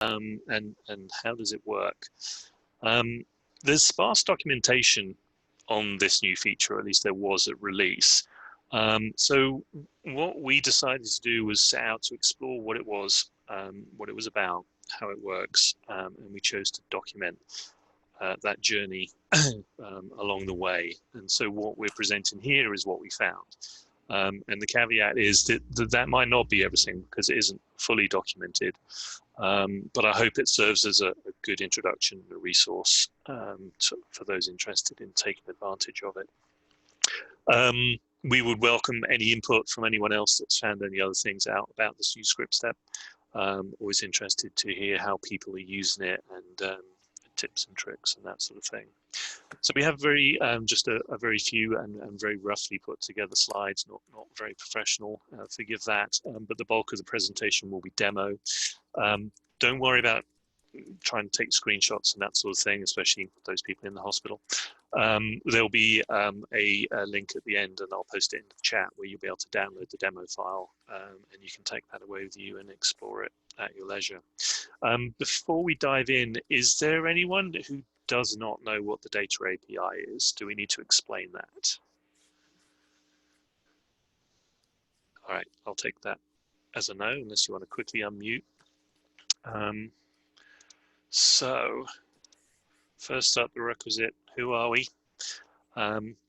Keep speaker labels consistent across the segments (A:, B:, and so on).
A: and how does it work? There's sparse documentation on this new feature, or at least there was at release. So what we decided to do was set out to explore what it was about, how it works, and we chose to document that journey along the way. And so what we're presenting here is what we found. And the caveat is that might not be everything because it isn't fully documented. But I hope it serves as a good introduction, a resource for those interested in taking advantage of it. We would welcome any input from anyone else that's found any other things out about this new script step. Always interested to hear how people are using it and tips and tricks and that sort of thing. So we have just a very few and very roughly put together slides, not very professional, forgive that, but the bulk of the presentation will be demo. Don't worry about trying to take screenshots and that sort of thing, especially those people in the hospital. There'll be a link at the end, and I'll post it in the chat where you'll be able to download the demo file, and you can take that away with you and explore it at your leisure. Before we dive in, is there anyone who does not know what the Data API is? Do we need to explain that? All right, I'll take that as a no, unless you want to quickly unmute. So first up, the requisite, who are we?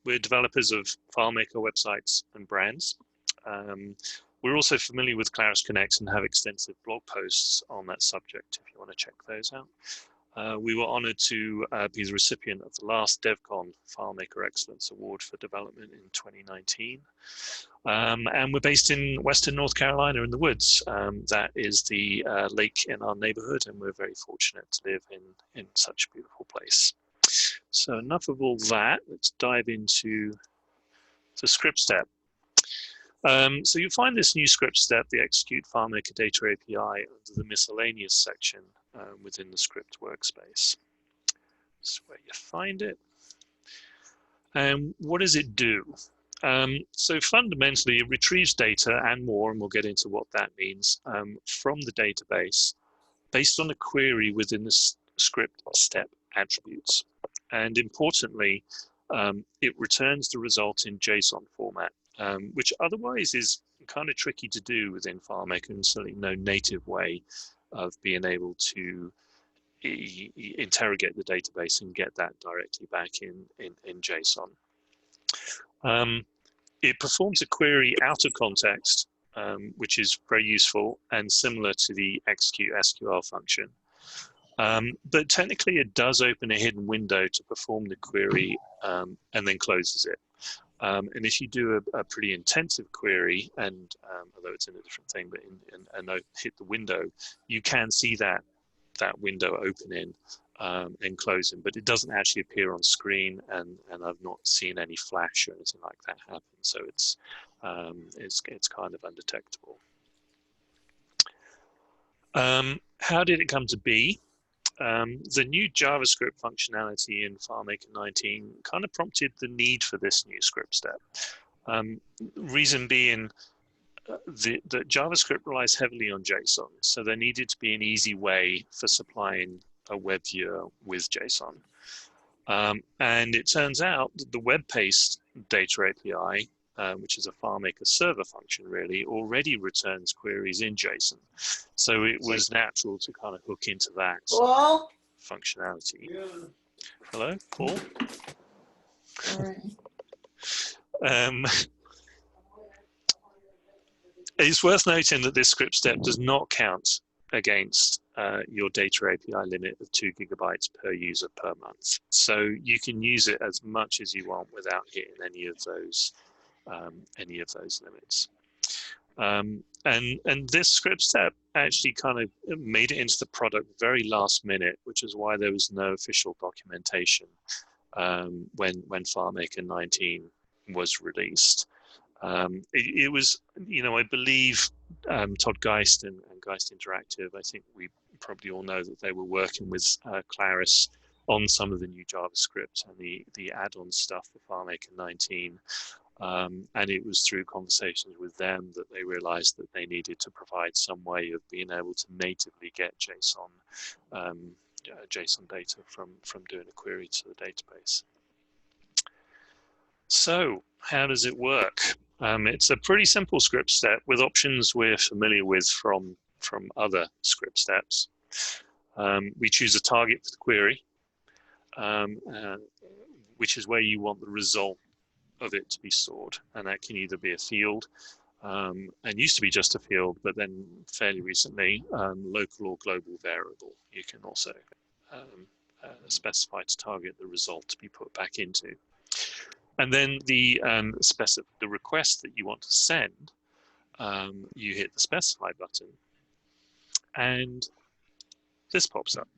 A: We're developers of FileMaker websites and brands. We're also familiar with Claris Connect and have extensive blog posts on that subject if you want to check those out. We were honored to be the recipient of the last DevCon FileMaker Excellence Award for Development in 2019. And we're based in Western North Carolina in the woods. That is the lake in our neighborhood, and we're very fortunate to live in such a beautiful place. So enough of all that, let's dive into the script step. So you'll find this new script step, the Execute FileMaker Data API, under the miscellaneous section within the script workspace. That's where you find it. And what does it do? So fundamentally, it retrieves data and more, and we'll get into what that means, from the database based on a query within the script step attributes. And importantly, it returns the result in JSON format, which otherwise is kind of tricky to do within FileMaker, and certainly no native way of being able to interrogate the database and get that directly back in JSON. It performs a query out of context, which is very useful and similar to the Execute SQL function. But technically, it does open a hidden window to perform the query and then closes it. And if you do a pretty intensive query, and although it's in a different thing, but and hit the window, you can see that window opening and closing, but it doesn't actually appear on screen, and I've not seen any flash or anything like that happen. So it's kind of undetectable. How did it come to be? The new JavaScript functionality in FileMaker 19 kind of prompted the need for this new script step. Reason being that JavaScript relies heavily on JSON, so there needed to be an easy way for supplying a web viewer with JSON. And it turns out that the web-based Data API, which is a FileMaker server function really, already returns queries in JSON. So it was natural to kind of hook into that functionality. Yeah. Hello, Paul?
B: All
A: right. It's worth noting that this script step does not count against your Data API limit of 2 GB per user per month. So you can use it as much as you want without hitting any of those limits. And this script step actually kind of made it into the product very last minute, which is why there was no official documentation when FileMaker 19 was released. It was, I believe Todd Geist and Geist Interactive, I think we probably all know that they were working with Claris on some of the new JavaScript and the add-on stuff for FileMaker 19. And it was through conversations with them that they realized that they needed to provide some way of being able to natively get JSON data from doing a query to the database. So how does it work? It's a pretty simple script step with options we're familiar with from other script steps. We choose a target for the query, which is where you want the result of it to be stored, and that can either be a field, and used to be just a field, but then fairly recently local or global variable. You can also specify to target the result to be put back into. And then the request that you want to send, you hit the specify button, and this pops up,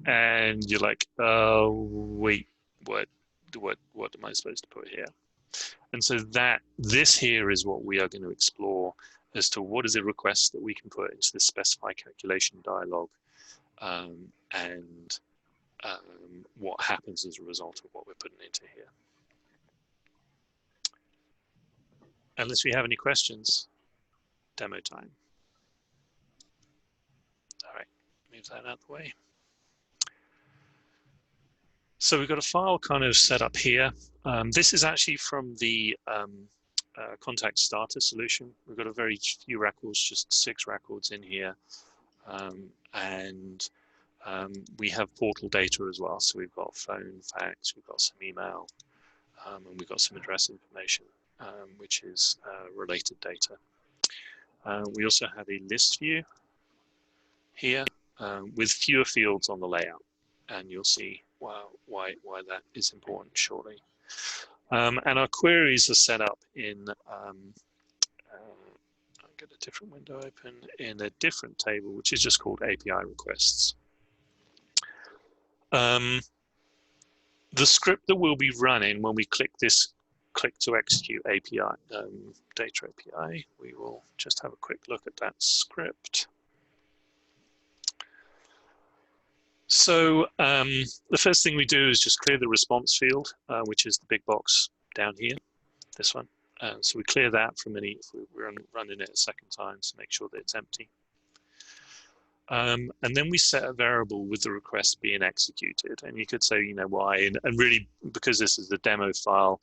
A: and you're like, oh wait, what am I supposed to put here? And so this here is what we are going to explore as to what is a request that we can put into the specify calculation dialog, and what happens as a result of what we're putting into here. Unless we have any questions, demo time. All right, move that out of the way. So we've got a file kind of set up here. This is actually from the contact starter solution. We've got a very few records, just 6 records in here. And we have portal data as well. So we've got phone, fax, we've got some email, and we've got some address information, which is related data. We also have a list view here with fewer fields on the layout, and you'll see why that is important shortly. And our queries are set up in, I'll get a different window open, in a different table, which is just called API requests. The script that we'll be running when we click to execute API, data API, we will just have a quick look at that script. So the first thing we do is just clear the response field, which is the big box down here, this one. So we clear that from any, if we're running it a second time, to make sure that it's empty. And then we set a variable with the request being executed. And you could say, you know, why, and really, because this is the demo file,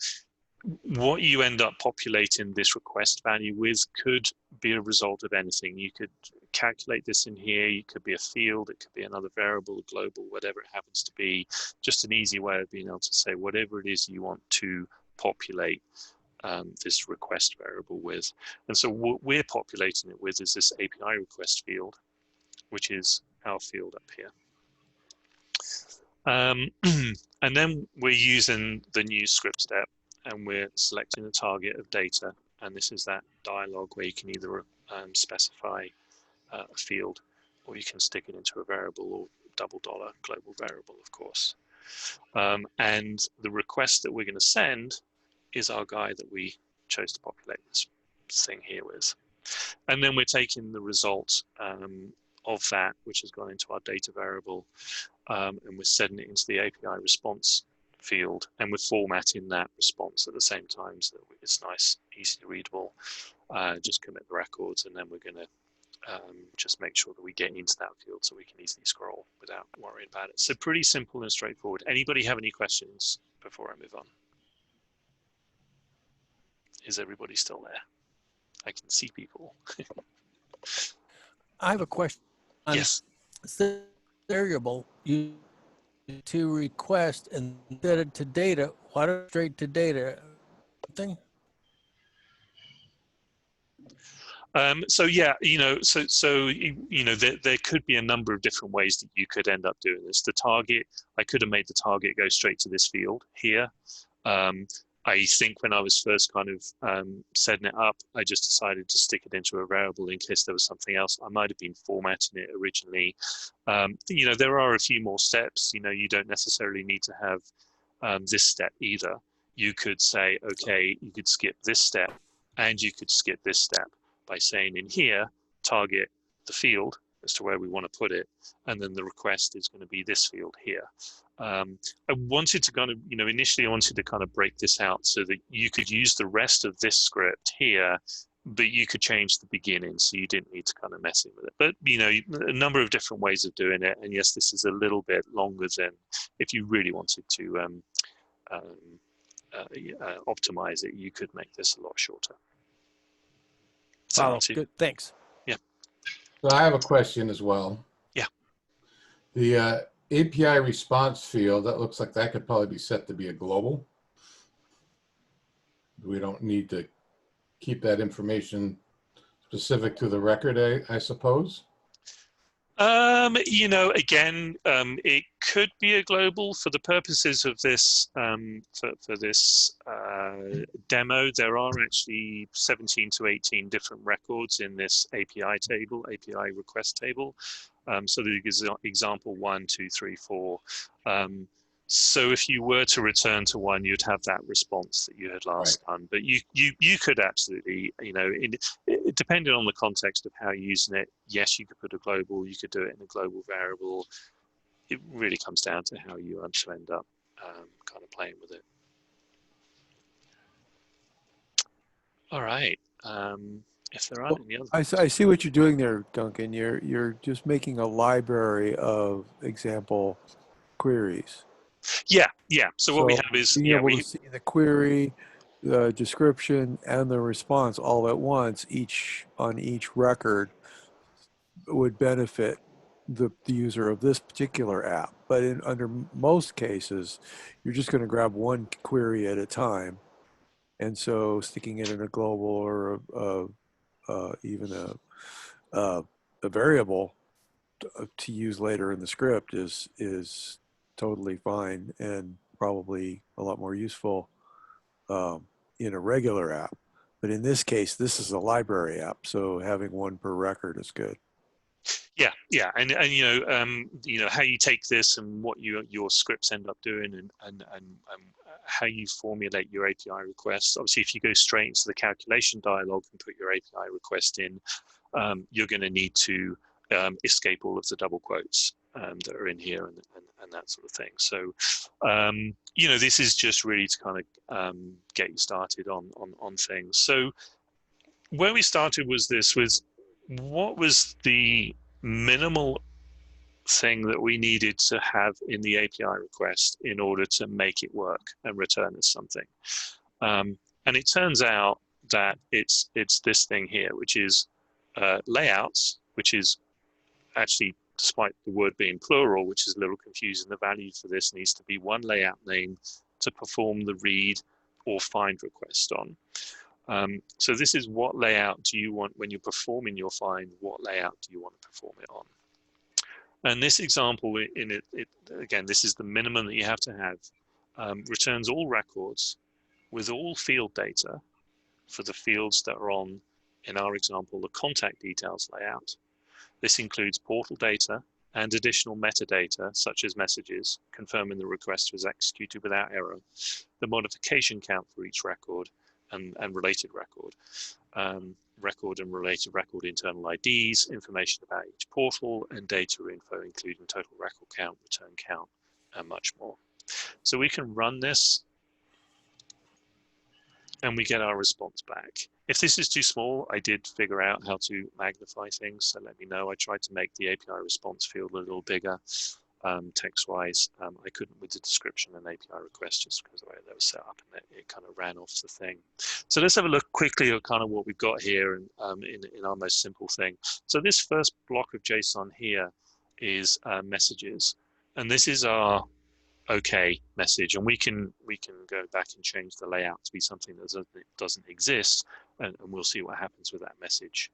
A: what you end up populating this request value with could be a result of anything. You could calculate this in here, it could be a field, it could be another variable, global, whatever it happens to be. Just an easy way of being able to say whatever it is you want to populate this request variable with. And so what we're populating it with is this API request field, which is our field up here. And then we're using the new script step, and we're selecting a target of data. And this is that dialog where you can either specify a field, or you can stick it into a variable, or $$ global variable, of course. And the request that we're going to send is our guy that we chose to populate this thing here with. And then we're taking the result of that, which has gone into our data variable, and we're setting it into the API response field, and we're formatting that response at the same time so that it's nice, easily readable. Just commit the records, and then we're going to just make sure that we get into that field so we can easily scroll without worrying about it. So pretty simple and straightforward. Anybody have any questions before I move on? Is everybody still there? I can see people.
C: I have a question.
A: Yes.
C: Variable you to request and set it to data. Why don't straight to data? Thing.
A: So yeah, you know, there could be a number of different ways that you could end up doing this. The target, I could have made the target go straight to this field here. I think when I was first kind of setting it up, I just decided to stick it into a variable in case there was something else. I might have been formatting it originally. You know, there are a few more steps. You know, you don't necessarily need to have this step either. You could say, okay, you could skip this step, and you could skip this step by saying in here, target the field, as to where we want to put it, and then the request is going to be this field here. I wanted to kind of, initially I wanted to kind of break this out so that you could use the rest of this script here, but you could change the beginning, so you didn't need to kind of mess with it. But, a number of different ways of doing it. And yes, this is a little bit longer than if you really wanted to optimize it, you could make this a lot shorter.
C: Wow, good, thanks.
A: Yeah.
D: So I have a question as well.
A: Yeah.
D: The API response field, that looks like that could probably be set to be a global. We don't need to keep that information specific to the record, I suppose.
A: Again, it could be a global for the purposes of this, for this demo. There are actually 17 to 18 different records in this API table, API request table. So there's example 1, 2, 3, 4. So if you were to return to one, you'd have that response that you had last done. But you could absolutely, depending on the context of how you're using it, yes, you could put a global, you could do it in a global variable. It really comes down to how you actually end up kind of playing with it. All right. If there aren't any other,
E: I see what you're doing there, Duncan. You're just making a library of example queries.
A: Yeah. So what we have is
E: being able to see the query, the description, and the response all at once, on each record, would benefit the user of this particular app. But under most cases, you're just going to grab one query at a time, and so sticking it in a global or even a variable to use later in the script is totally fine and probably a lot more useful in a regular app. But in this case, this is a library app, so having one per record is good.
A: Yeah, and how you take this and what your scripts end up doing, and how you formulate your API requests. Obviously, if you go straight into the calculation dialog and put your API request in, you're going to need to escape all of the double quotes that are in here and that sort of thing. So, this is just really to kind of get you started on things. So, where we started was what was the minimal thing that we needed to have in the API request in order to make it work and return us something. And it turns out that it's this thing here, which is layouts, which is actually, despite the word being plural, which is a little confusing, the value for this needs to be one layout name to perform the read or find request on. So this is what layout do you want when you're performing your find, what layout do you want to perform it on? And this example, again, this is the minimum that you have to have, returns all records with all field data for the fields that are on, in our example, the contact details layout. This includes portal data and additional metadata, such as messages, confirming the request was executed without error, the modification count for each record, and related record. Record and related record internal IDs, information about each portal, and data info, including total record count, return count, and much more. So we can run this and we get our response back. If this is too small, I did figure out how to magnify things, so let me know. I tried to make the API response field a little bigger, text-wise. I couldn't with the description and API request just because of the way that was set up, and it kind of ran off the thing. So let's have a look quickly at kind of what we've got here in our most simple thing. So this first block of JSON here is messages, and this is our OK message, and we can go back and change the layout to be something that doesn't exist, and we'll see what happens with that message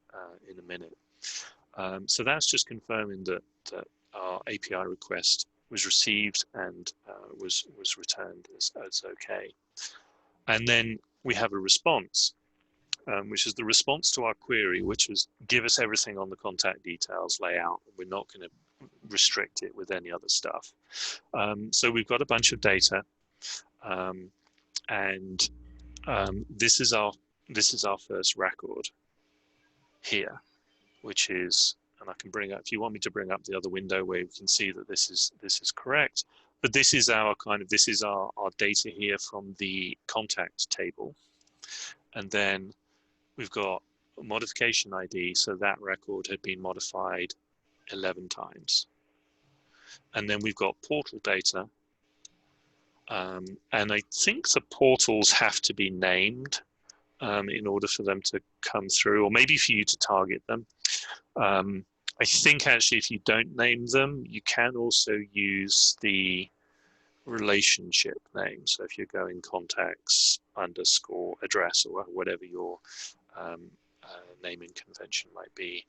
A: in a minute. So that's just confirming that our API request was received and was returned as OK. And then we have a response, which is the response to our query, which was give us everything on the contact details layout. We're not going to restrict it with any other stuff. So we've got a bunch of data, and this is our first record here, which is and I can bring up, if you want me to bring up the other window where we can see that this is correct. But this is our our data here from the contact table. And then we've got modification ID, so that record had been modified 11 times. And then we've got portal data. And I think the portals have to be named in order for them to come through, or maybe for you to target them. I think actually if you don't name them, you can also use the relationship name. So if you're going contacts underscore address or whatever your naming convention might be.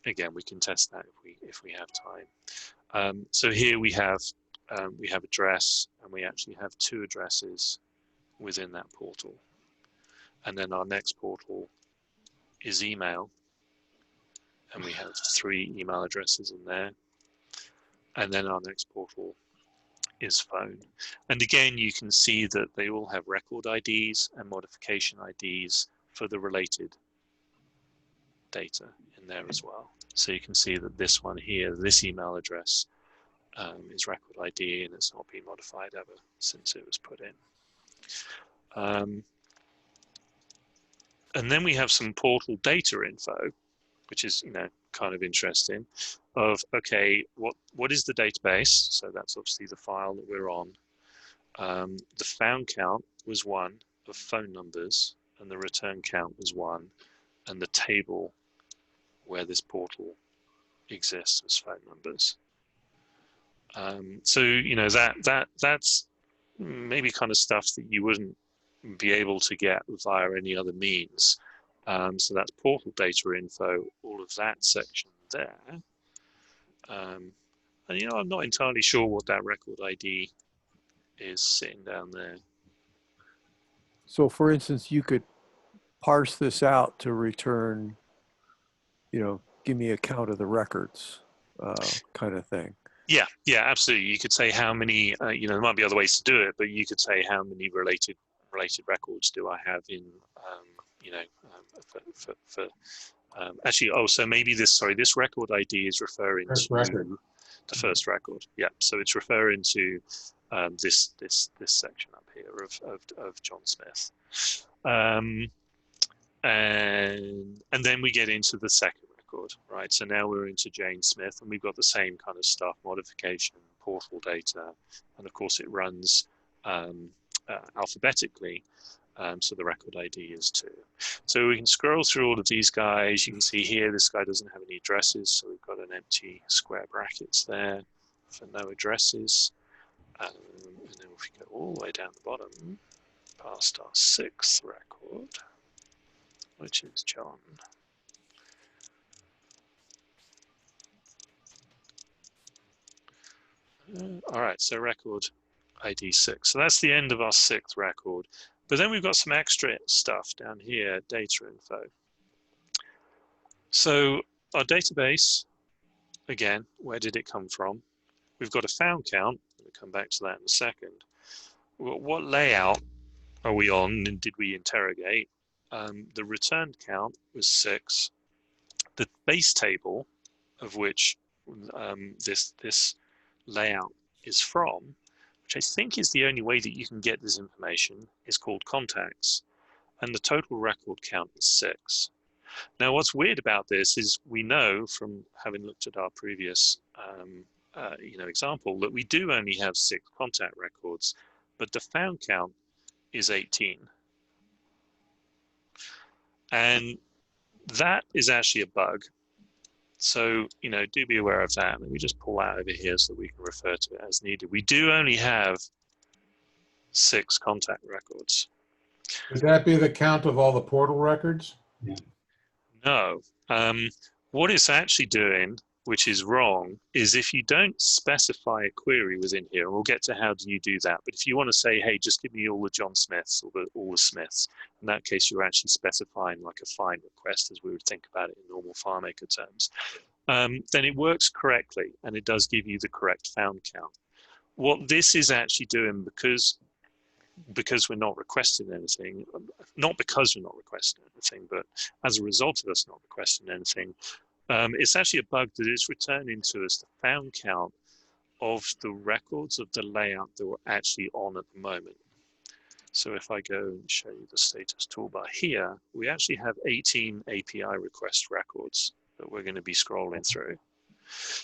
A: Again, we can test that if we have time. So here we have address, and we actually have 2 addresses within that portal. And then our next portal is email, and we have 3 email addresses in there. And then our next portal is phone. And again, you can see that they all have record IDs and modification IDs for the related data in there as well. So you can see that this one here, this email address, is record ID, and it's not been modified ever since it was put in. And then we have some portal data info, which is, kind of interesting. Of okay, what is the database? So that's obviously the file that we're on. The found count was 1 of phone numbers, and the return count was 1, and the table where this portal exists as phone numbers. So that's maybe kind of stuff that you wouldn't be able to get via any other means. So that's portal data info, all of that section there. And I'm not entirely sure what that record ID is sitting down there.
E: So for instance, you could parse this out to return, give me a count of the records kind of thing.
A: Yeah, absolutely. You could say how many, there might be other ways to do it, but you could say how many related records do I have in, so maybe this record ID is referring to the first record. Yeah, so it's referring to this section up here of John Smith. And then we get into the second record, right? So now we're into Jane Smith, and we've got the same kind of stuff: modification, portal data, and of course it runs alphabetically. So the record ID is 2. So we can scroll through all of these guys. You can see here this guy doesn't have any addresses, so we've got an empty square brackets there for no addresses. And then if we go all the way down the bottom, past our 6th record, which is John. All right, so record ID 6. So that's the end of our 6th record. But then we've got some extra stuff down here, data info. So our database, again, where did it come from? We've got a found count. We'll come back to that in a second. What layout are we on, and did we interrogate? The returned count was 6. The base table, of which this layout is from, which I think is the only way that you can get this information, is called contacts, and the total record count is 6. Now, what's weird about this is we know from having looked at our previous example that we do only have 6 contact records, but the found count is 18. And that is actually a bug. So, do be aware of that. Let me just pull that over here so that we can refer to it as needed. We do only have 6 contact records.
D: Would that be the count of all the portal records?
A: No. What it's actually doing, which is wrong, is if you don't specify a query within here, and we'll get to how do you do that, but if you want to say, hey, just give me all the John Smiths or all the Smiths, in that case, you're actually specifying like a find request, as we would think about it in normal FileMaker terms, then it works correctly, and it does give you the correct found count. What this is actually doing, because we're not requesting anything, not because we're not requesting anything, but as a result of us not requesting anything, It's actually a bug that is returning to us the found count of the records of the layout that we're actually on at the moment. So if I go and show you the status toolbar here, we actually have 18 API request records that we're going to be scrolling through.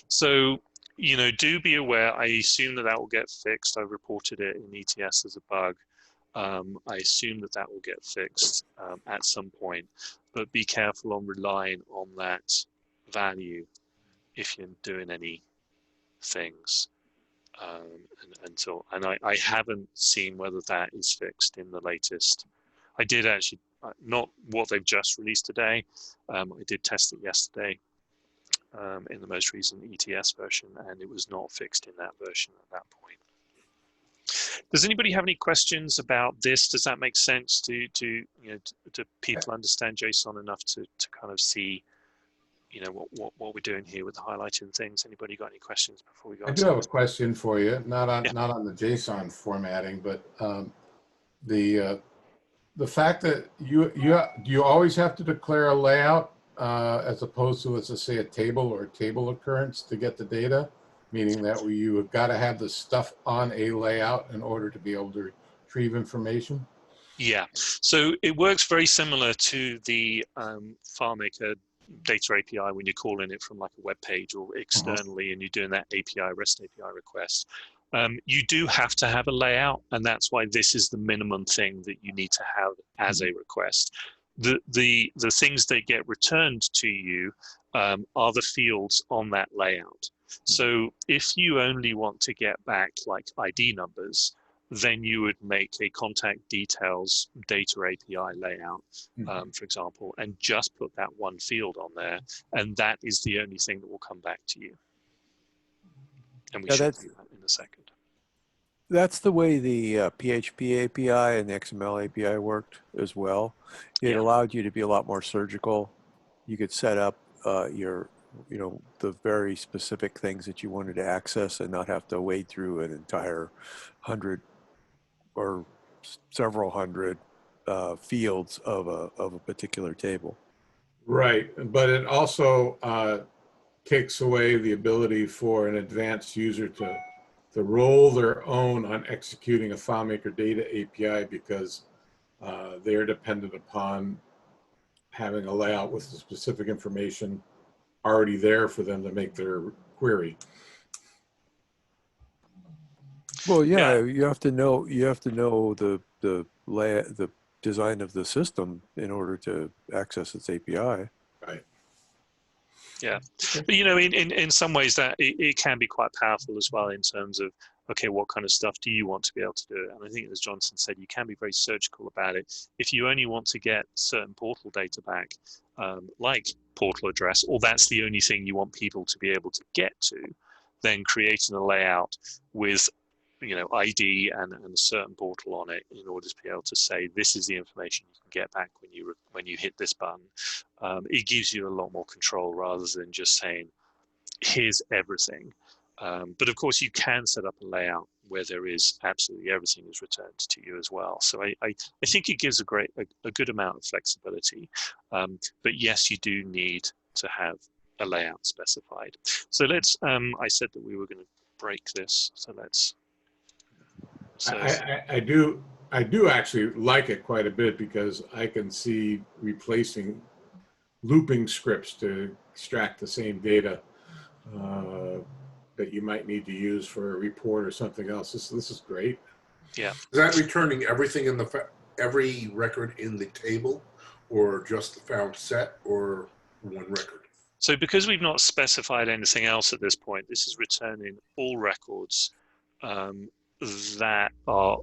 A: So, you know, do be aware, I assume that that will get fixed. I reported it in ETS as a bug. I assume that that will get fixed at some point, but be careful on relying on that value if you're doing any things. And I haven't seen whether that is fixed in the latest. I did actually, not what they've just released today. I did test it yesterday in the most recent ETS version, and it was not fixed in that version at that point. Does anybody have any questions about this? Does that make sense to people understand JSON enough to kind of see, you know, what we're doing here with the highlighting things? Anybody got any questions before we go?
D: I do have a question for you, not on
A: Yeah.
D: not on the JSON formatting, but the fact that you always have to declare a layout as opposed to, let's just say, a table or a table occurrence to get the data, meaning that you have got to have the stuff on a layout in order to be able to retrieve information.
A: Yeah, so it works very similar to the FileMaker Data API when you're calling it from like a web page or externally, and you're doing that API, REST API request. You do have to have a layout, and that's why this is the minimum thing that you need to have as a request. The things that get returned to you are the fields on that layout. So if you only want to get back like ID numbers, then you would make a contact details data API layout, for example, and just put that one field on there, and that is the only thing that will come back to you. And we should do that in a second.
E: That's the way the PHP API and the XML API worked as well. It allowed you to be a lot more surgical. You could set up your, the very specific things that you wanted to access and not have to wade through an entire 100 or several hundred fields of a particular table.
D: Right, but it also takes away the ability for an advanced user to roll their own on executing a FileMaker Data API, because they're dependent upon having a layout with the specific information already there for them to make their query.
E: Well, yeah, you have to know the design of the system in order to access its API.
D: Right.
A: Yeah, but you know, in some ways that it can be quite powerful as well in terms of, okay, what kind of stuff do you want to be able to do? And I think, as Johnson said, you can be very surgical about it. If you only want to get certain portal data back, like portal address, or that's the only thing you want people to be able to get to, then creating a layout with, you know, ID and a certain portal on it in order to be able to say this is the information you can get back when you hit this button. It gives you a lot more control rather than just saying here's everything. But of course you can set up a layout where there is absolutely everything is returned to you as well. So I think it gives a good amount of flexibility. But yes, you do need to have a layout specified. So let's I said that we were going to break this, so let's. So
D: I do actually like it quite a bit, because I can see replacing looping scripts to extract the same data that you might need to use for a report or something else. This is great.
A: yeah.
F: Is that returning everything in every record in the table, or just the found set, or one record?
A: So because we've not specified anything else at this point, this is returning all records that are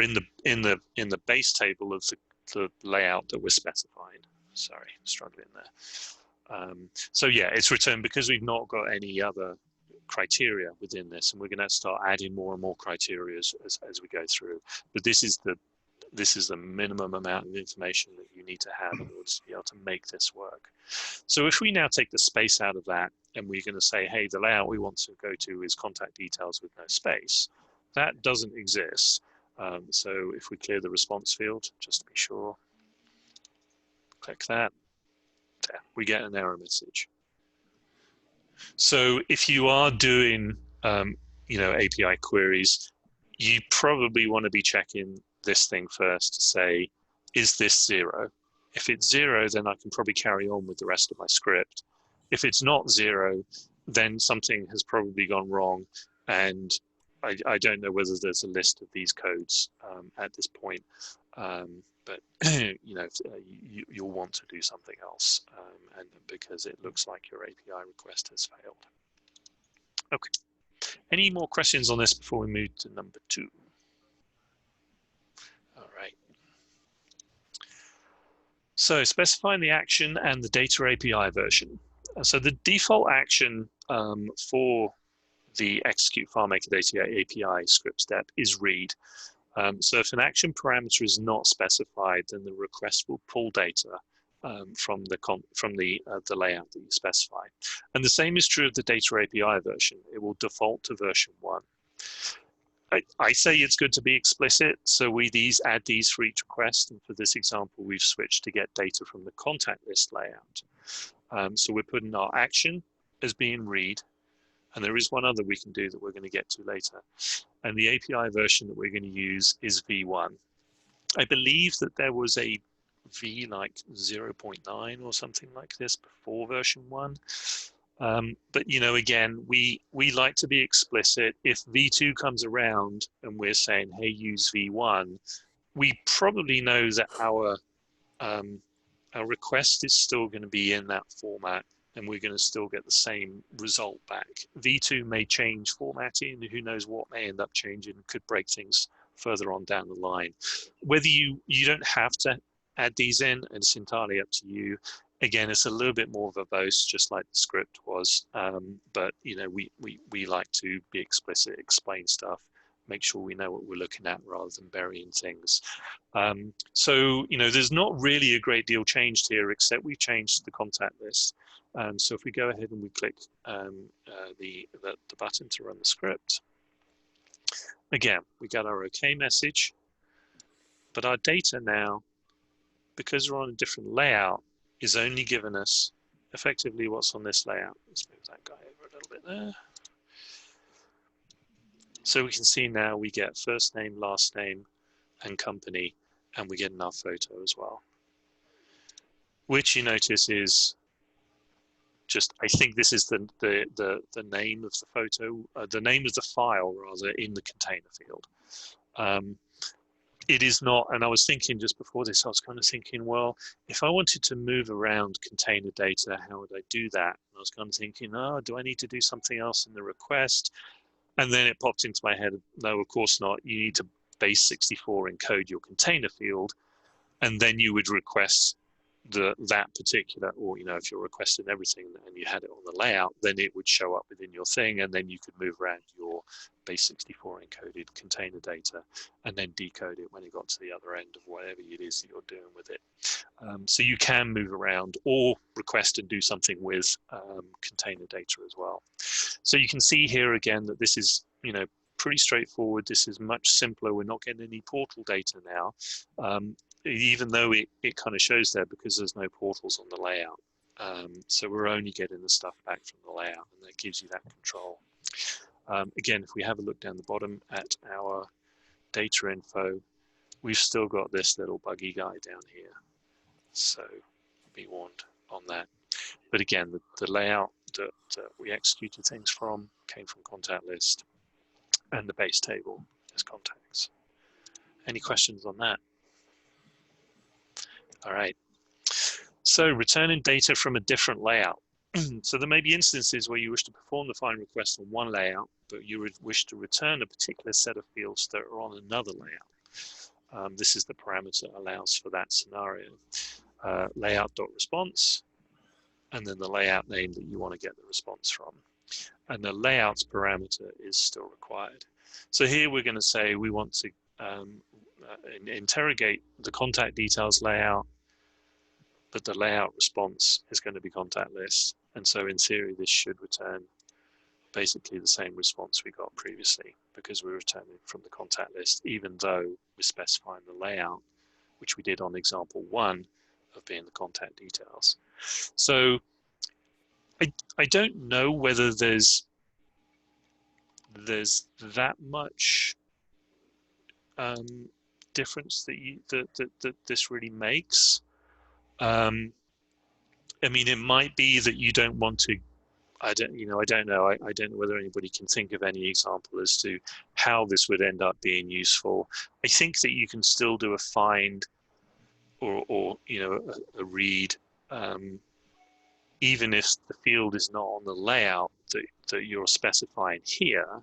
A: in the base table of the layout that we're specifying. Sorry, struggling there. So yeah, it's returned because we've not got any other criteria within this, and we're going to start adding more and more criteria as we go through. But this is the minimum amount of information that you need to have in order to be able to make this work. So if we now take the space out of that, and we're going to say, hey, the layout we want to go to is contact details with no space, that doesn't exist. So if we clear the response field, just to be sure, click that, there, we get an error message. So if you are doing, API queries, you probably want to be checking this thing first to say, is this 0? If it's 0, then I can probably carry on with the rest of my script. If it's not 0, then something has probably gone wrong, and I don't know whether there's a list of these codes at this point, but you'll want to do something else, and because it looks like your API request has failed. Okay. Any more questions on this before we move to number 2? All right. So specifying the action and the data API version. So the default action for the Execute FileMaker Data API script step is read. So if an action parameter is not specified, then the request will pull data from the layout that you specify. And the same is true of the data API version. It will default to version 1. I say it's good to be explicit, so we add these for each request, and for this example, we've switched to get data from the contact list layout. So we're putting our action as being read, and there is one other we can do that we're going to get to later. And the API version that we're going to use is v1. I believe that there was a v like 0.9 or something like this before version 1. But again, we like to be explicit. If v2 comes around and we're saying, hey, use v1, we probably know that our request is still going to be in that format, and we're going to still get the same result back. v2 may change formatting, who knows what may end up changing, could break things further on down the line. Whether you don't have to add these in, and it's entirely up to you. Again, it's a little bit more verbose, just like the script was, but we like to be explicit, explain stuff, make sure we know what we're looking at rather than burying things. So there's not really a great deal changed here, except we've changed the contact list. So if we go ahead and we click the button to run the script, again, we got our OK message, but our data now, because we're on a different layout, is only giving us effectively what's on this layout. Let's move that guy over a little bit there. So we can see now we get first name, last name, and company, and we get our photo as well. Which you notice is just, I think this is the name of the photo, the name of the file rather, in the container field. It is not, and I was thinking just before this, I was kind of thinking, well, if I wanted to move around container data, how would I do that? And I was kind of thinking, oh, do I need to do something else in the request? And then it popped into my head, no, of course not. You need to base 64 encode your container field, and then you would request that particular, or if you're requesting everything and you had it on the layout, then it would show up within your thing, and then you could move around your base 64 encoded container data and then decode it when it got to the other end of whatever it is that you're doing with it. So you can move around or request and do something with container data as well. So you can see here again that this is pretty straightforward. This is much simpler. We're not getting any portal data now. Even though it kind of shows there because there's no portals on the layout. So we're only getting the stuff back from the layout, and that gives you that control. Again, if we have a look down the bottom at our data info, we've still got this little buggy guy down here. So be warned on that. But again, the layout that we executed things from came from contact list, and the base table is contacts. Any questions on that? All right. So returning data from a different layout. So there may be instances where you wish to perform the find request on one layout, but you would wish to return a particular set of fields that are on another layout. This is the parameter that allows for that scenario. Layout.response, and then the layout name that you want to get the response from. And the layouts parameter is still required. So here we're going to say we want to interrogate the contact details layout, but the layout response is going to be contact list. And so in theory, this should return basically the same response we got previously, because we're returning from the contact list, even though we're specifying the layout, which we did on example 1, being the contact details. So I don't know whether there's that much difference that this really makes. I mean, it might be that you don't want to. I don't know. I don't know whether anybody can think of any example as to how this would end up being useful. I think that you can still do a find or you know, a read, even if the field is not on the layout that you're specifying here,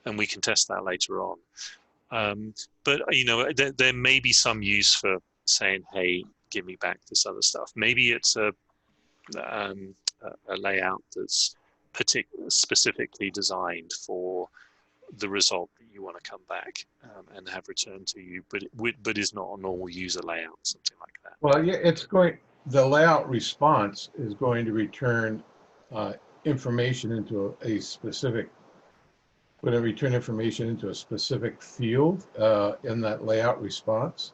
A: and we can test that later on. But you know, there may be some use for saying, "Hey, give me back this other stuff." Maybe it's a layout that's specifically designed for the result that you want to come back and have returned to you, but is not a normal user layout, something like that.
D: Well, yeah, the layout response is going to return information into a specific, going to return information into a specific field in that layout response.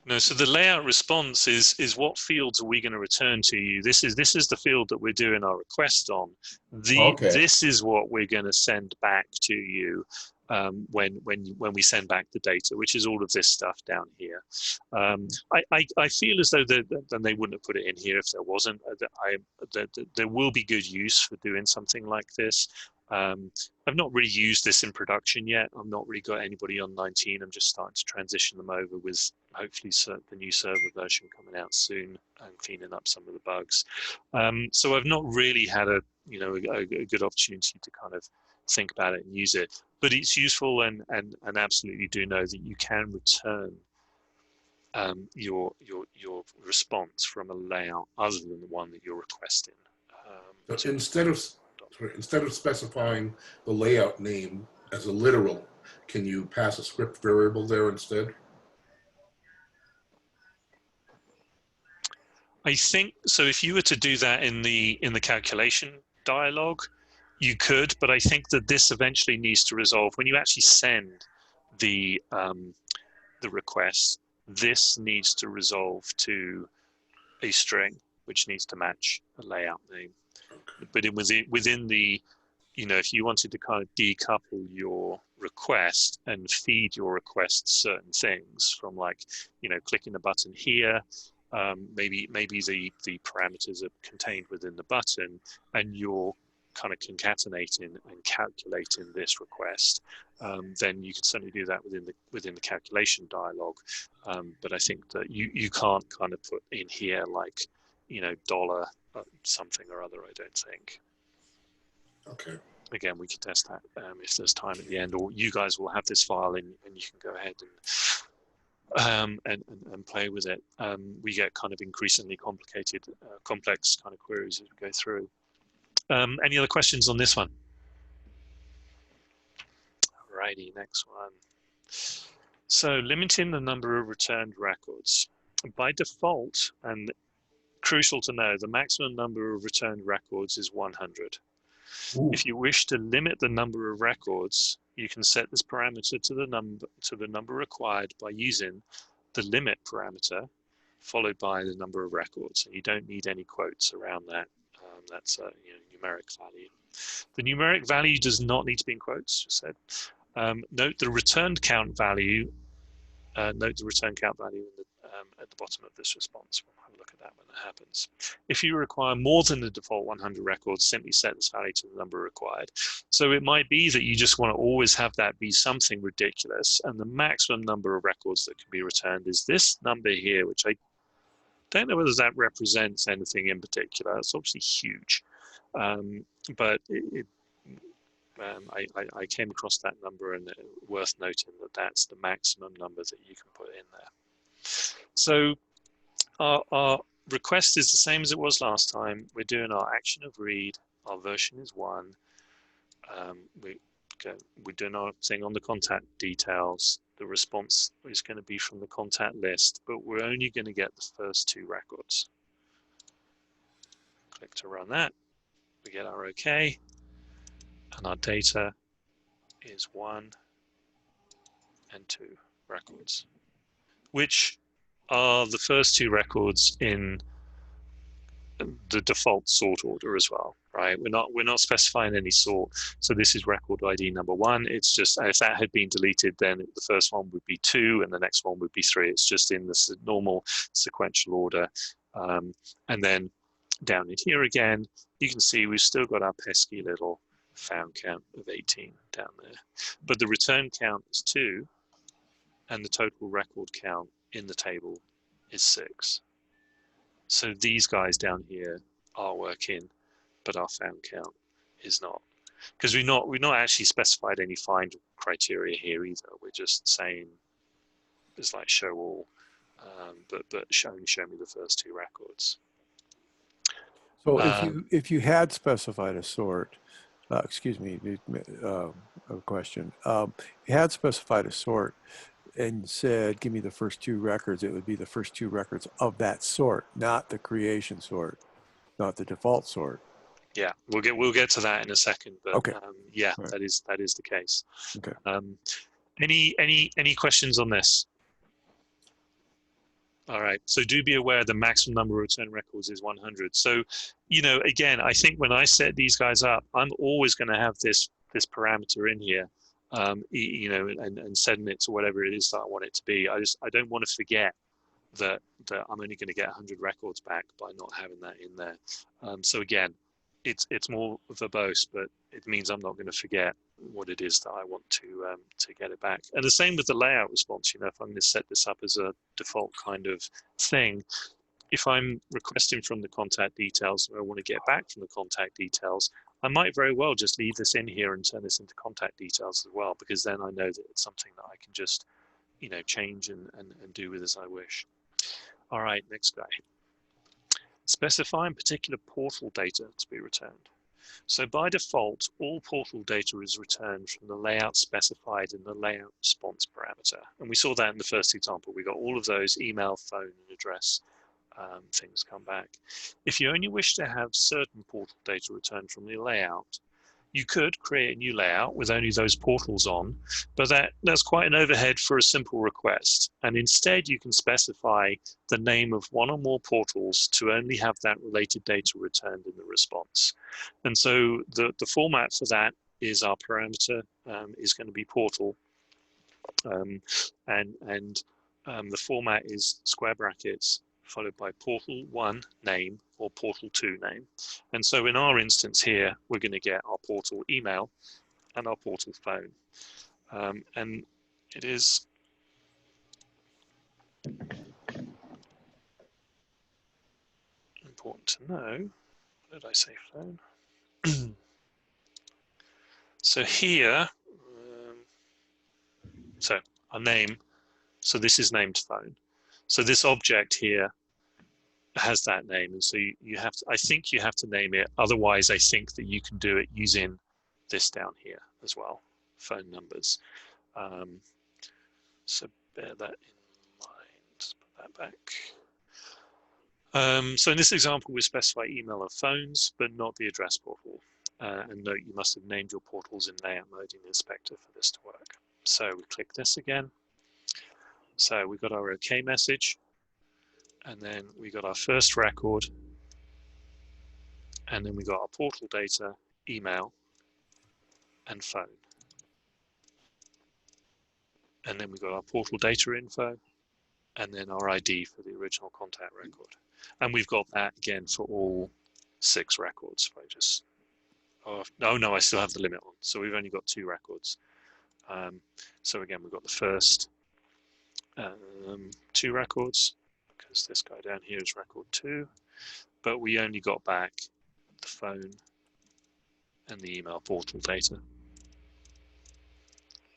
A: No, so the layout response is what fields are we going to return to you? This is the field that we're doing our request on. This is what we're going to send back to you when we send back the data, which is all of this stuff down here. I feel as though then they wouldn't have put it in here if there wasn't. There will be good use for doing something like this. I've not really used this in production yet. I've not really got anybody on 19. I'm just starting to transition them over with hopefully the new server version coming out soon and cleaning up some of the bugs. So I've not really had a good opportunity to kind of think about it and use it. But it's useful, and absolutely do know that you can return your response from a layout other than the one that you're requesting.
F: So instead of specifying the layout name as a literal, can you pass a script variable there instead?
A: I think so. If you were to do that in the calculation dialog, you could, but I think that this eventually needs to resolve when you actually send the request. This needs to resolve to a string, which needs to match a layout name. But within the, you know, if you wanted to kind of decouple your request and feed your request certain things from, like, you know, clicking the button here, maybe the parameters are contained within the button, and you're kind of concatenating and calculating this request, then you can certainly do that within the calculation dialog. But I think that you can't kind of put in here, like, you know, dollar something or other, I don't think.
F: Okay.
A: Again, we can test that if there's time at the end, or you guys will have this file and you can go ahead and play with it. We get kind of increasingly complicated, complex kind of queries as we go through. Any other questions on this one? Alrighty, next one. So limiting the number of returned records. By default, and crucial to know, the maximum number of returned records is 100.
F: Ooh.
A: If you wish to limit the number of records, you can set this parameter to the number required by using the limit parameter followed by the number of records. And you don't need any quotes around that. That's a numeric value. The numeric value does not need to be in quotes, just said. Note the returned count value. Note the return count value at the bottom of this response. We'll have a look at that when that happens. If you require more than the default 100 records, simply set this value to the number required. So it might be that you just want to always have that be something ridiculous, and the maximum number of records that can be returned is this number here, which I don't know whether that represents anything in particular. It's obviously huge, but I came across that number, and worth noting that that's the maximum number that you can put in there. So our request is the same as it was last time. We're doing our action of read. Our version is 1. We're doing our thing on the contact details. The response is going to be from the contact list, but we're only going to get the first 2 records. Click to run that. We get our OK, and our data is 1 and 2 records, which are the first two records in the default sort order as well, right? We're not specifying any sort. So this is record ID number 1. It's just, if that had been deleted, then the first one would be 2 and the next one would be 3. It's just in the normal sequential order. And then down in here again, you can see we've still got our pesky little found count of 18 down there. But the return count is 2 and the total record count in the table is 6. So these guys down here are working, but our found count is not, because we've not actually specified any find criteria here either. We're just saying it's like show all, but show me the first two records.
E: So if you had specified a sort, excuse me, a question. If you had specified a sort and said, give me the first 2 records, it would be the first 2 records of that sort, not the creation sort, not the default sort.
A: Yeah, we'll get to that in a second, but
E: okay.
A: Yeah,
E: right.
A: that is the case.
E: Okay.
A: Any questions on this? All right, so do be aware the maximum number of return records is 100. So, you know, again, I think when I set these guys up, I'm always going to have this parameter in here, you know, and setting it to whatever it is that I want it to be. I don't want to forget that I'm only going to get 100 records back by not having that in there. So again, it's more verbose, but it means I'm not going to forget what it is that I want to get it back. And the same with the layout response. You know, if I'm going to set this up as a default kind of thing, if I'm requesting from the contact details and I want to get back from the contact details, I might very well just leave this in here and turn this into contact details as well, because then I know that it's something that I can just, you know, change and do with as I wish. All right, next guy. Specifying particular portal data to be returned. So by default, all portal data is returned from the layout specified in the layout response parameter. And we saw that in the first example. We got all of those email, phone, and address things come back. If you only wish to have certain portal data returned from the layout, you could create a new layout with only those portals on, but that's quite an overhead for a simple request. And instead, you can specify the name of one or more portals to only have that related data returned in the response. And so the format for that is our parameter is going to be portal. And the format is square brackets followed by portal1 name or portal2 name. And so in our instance here, we're going to get our portal email and our portal phone. And it is important to know, what did I say, phone? So here, so our name, so this is named phone. So this object here has that name, and so you have to, I think you have to name it, otherwise I think that you can do it using this down here as well, phone numbers. So bear that in mind. Put that back. So in this example, we specify email and phones, but not the address portal. And note you must have named your portals in layout mode in the inspector for this to work. So we click this again. So we got our OK message. And then we got our first record, and then we got our portal data, email, and phone. And then we got our portal data info, and then our ID for the original contact record. And we've got that again for all 6 records. If I just, oh no, I still have the limit on. So we've only got 2 records. So again, we've got the first 2 records, because this guy down here is record 2, but we only got back the phone and the email portal data.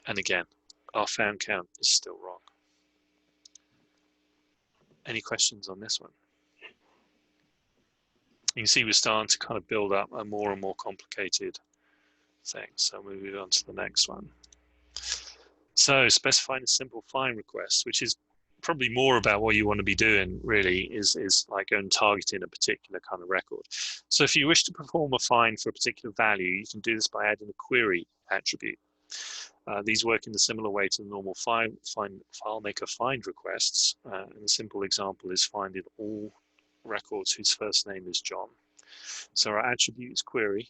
A: And again, our found count is still wrong. Any questions on this one? You can see we're starting to kind of build up a more and more complicated thing. So we'll move on to the next one. So specifying a simple find request, which is probably more about what you want to be doing really, is like going targeting a particular kind of record. So if you wish to perform a find for a particular value, you can do this by adding a query attribute. These work in a similar way to the normal FileMaker find requests. And a simple example is finding all records whose first name is John. So our attribute is query,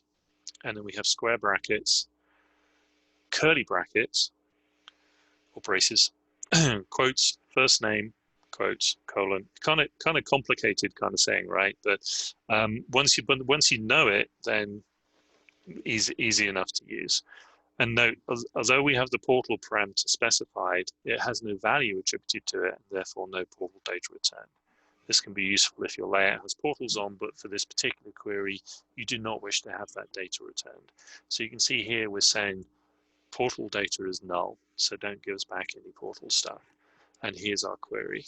A: and then we have square brackets, curly brackets, or braces, quotes, first name, quotes, colon. Kind of complicated kind of saying, right? But once you know it, then easy enough to use. And note, although we have the portal parameter specified, it has no value attributed to it, and therefore no portal data return. This can be useful if your layout has portals on, but for this particular query, you do not wish to have that data returned. So you can see here we're saying portal data is null, so don't give us back any portal stuff. And here's our query.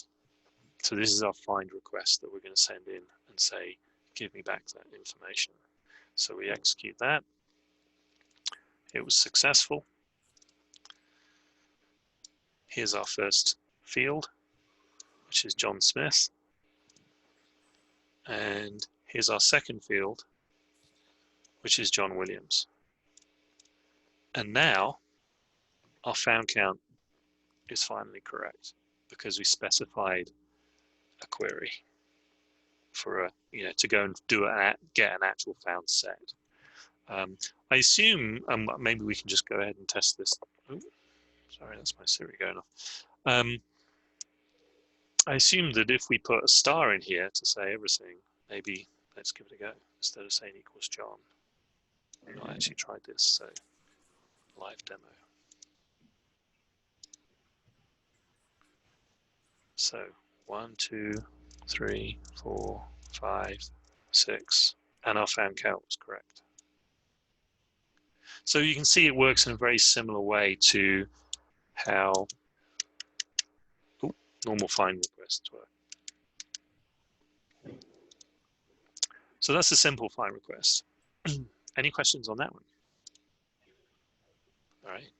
A: So this is our find request that we're going to send in and say, give me back that information. So we execute that. It was successful. Here's our first field, which is John Smith. And here's our second field, which is John Williams. And now our found count is finally correct because we specified a query for to go and get an actual found set. I assume maybe we can just go ahead and test this. Oh, sorry, that's my Siri going off. I assume that if we put a star in here to say everything, maybe let's give it a go instead of saying equals John. I've not actually tried this, so live demo. So 1, 2, 3, 4, 5, 6, and our found count was correct. So you can see it works in a very similar way to how normal find requests work. So that's a simple find request. Any questions on that one? All right.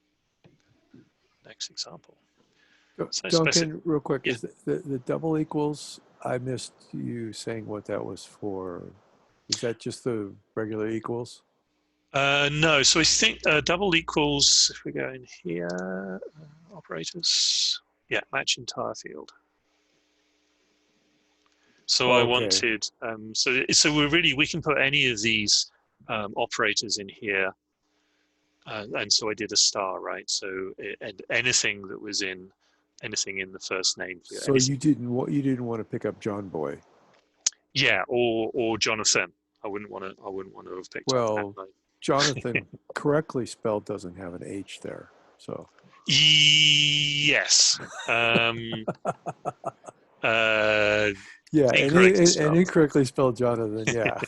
A: Next example. So
E: Duncan, real quick,
A: yeah.
E: is the double equals, I missed you saying what that was for. Is that just the regular equals?
A: No, so I think double equals, if we go in here, operators, yeah, match entire field. So I wanted, so we can put any of these operators in here, and so I did a star, right? So and anything that was in the first name field.
E: So you didn't want to pick up John Boy.
A: Yeah, or Jonathan. I wouldn't want to have picked up that.
E: Jonathan, correctly spelled, doesn't have an H there. So
A: yes.
E: Yeah, and incorrectly spelled Jonathan. Yeah.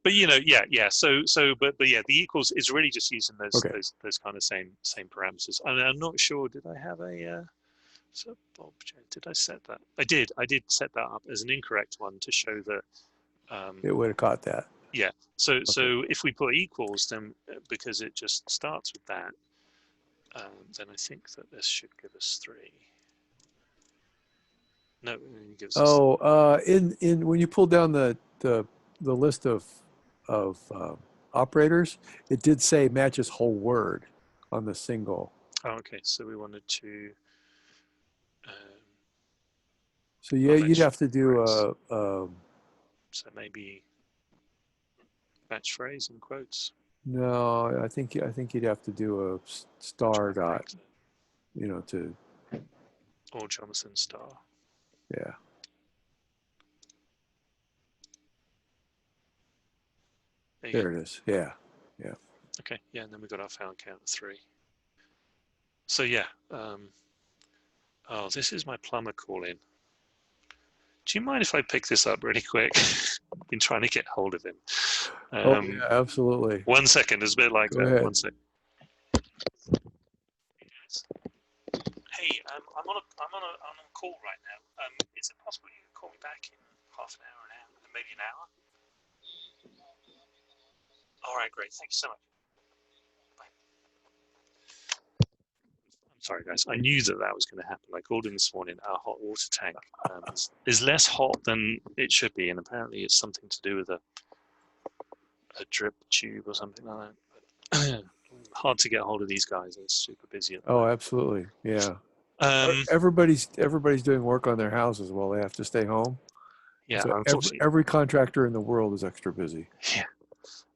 A: But yeah. So but yeah, the equals is really just using those kind of same parameters. And I'm not sure. Did I have a sub object? Did I set that? I did. I did set that up as an incorrect one to show that.
E: It would have caught that.
A: Yeah. So if we put equals, then because it just starts with that, then I think that this should give us 3. No, it gives us.
E: In when you pull down the list of operators, it did say matches whole word on the single.
A: Oh, okay. So we wanted to.
E: So yeah, you'd have to do
A: so maybe match phrase in quotes.
E: No, I think you'd have to do a star dot, to.
A: Or Jonathan star.
E: Yeah. There it is. Yeah. Yeah.
A: Okay. Yeah, and then we got our found count of 3. So yeah. Oh, this is my plumber calling. Do you mind if I pick this up really quick? I've been trying to get hold of him.
E: Yeah, absolutely.
A: 1 second. It's a bit like
E: Go
A: that.
E: ahead.
A: 1 second. Hey, I'm on a call right now. Is it possible you can call me back in half an hour, maybe an hour? All right, great. Thank you so much. Bye. I'm sorry, guys. I knew that was going to happen. I called in this morning. Our hot water tank is less hot than it should be, and apparently it's something to do with a drip tube or something like that. But, hard to get hold of these guys. They're super busy at the
E: Oh,
A: moment.
E: absolutely. Yeah.
A: Um,
E: Everybody's doing work on their houses while they have to stay home.
A: yeah,
E: So
A: unfortunately,
E: every contractor in the world is extra busy.
A: yeah,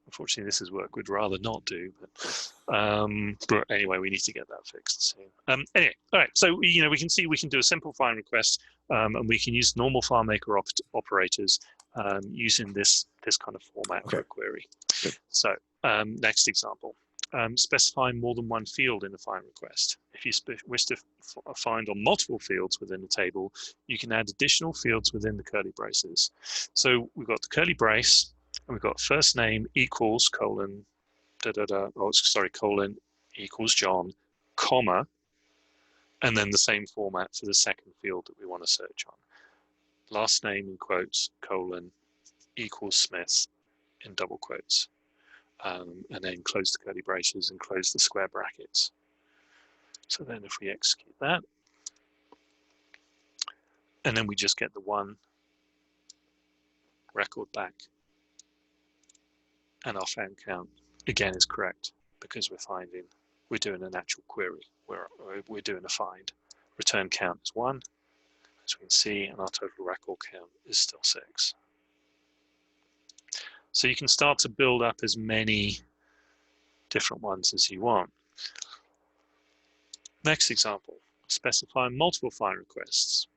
A: unfortunately, this is work we'd rather not do. But anyway, we need to get that fixed soon. Anyway, all right. So we can see we can do a simple find request, and we can use normal FileMaker operators using this kind of format for
E: Okay.
A: a query.
E: Good.
A: So next example. Specifying more than one field in a find request. If you wish to find on multiple fields within a table, you can add additional fields within the curly braces. So we've got the curly brace, and we've got first name equals colon, colon equals John, comma, and then the same format for the second field that we want to search on. Last name in quotes, colon, equals Smith in double quotes. And then close the curly braces and close the square brackets. So then if we execute that, and then we just get the one record back, and our found count again is correct because we're doing an actual query. We're doing a find. Return count is 1, as we can see, and our total record count is still 6. So you can start to build up as many different ones as you want. Next example, specify multiple find requests.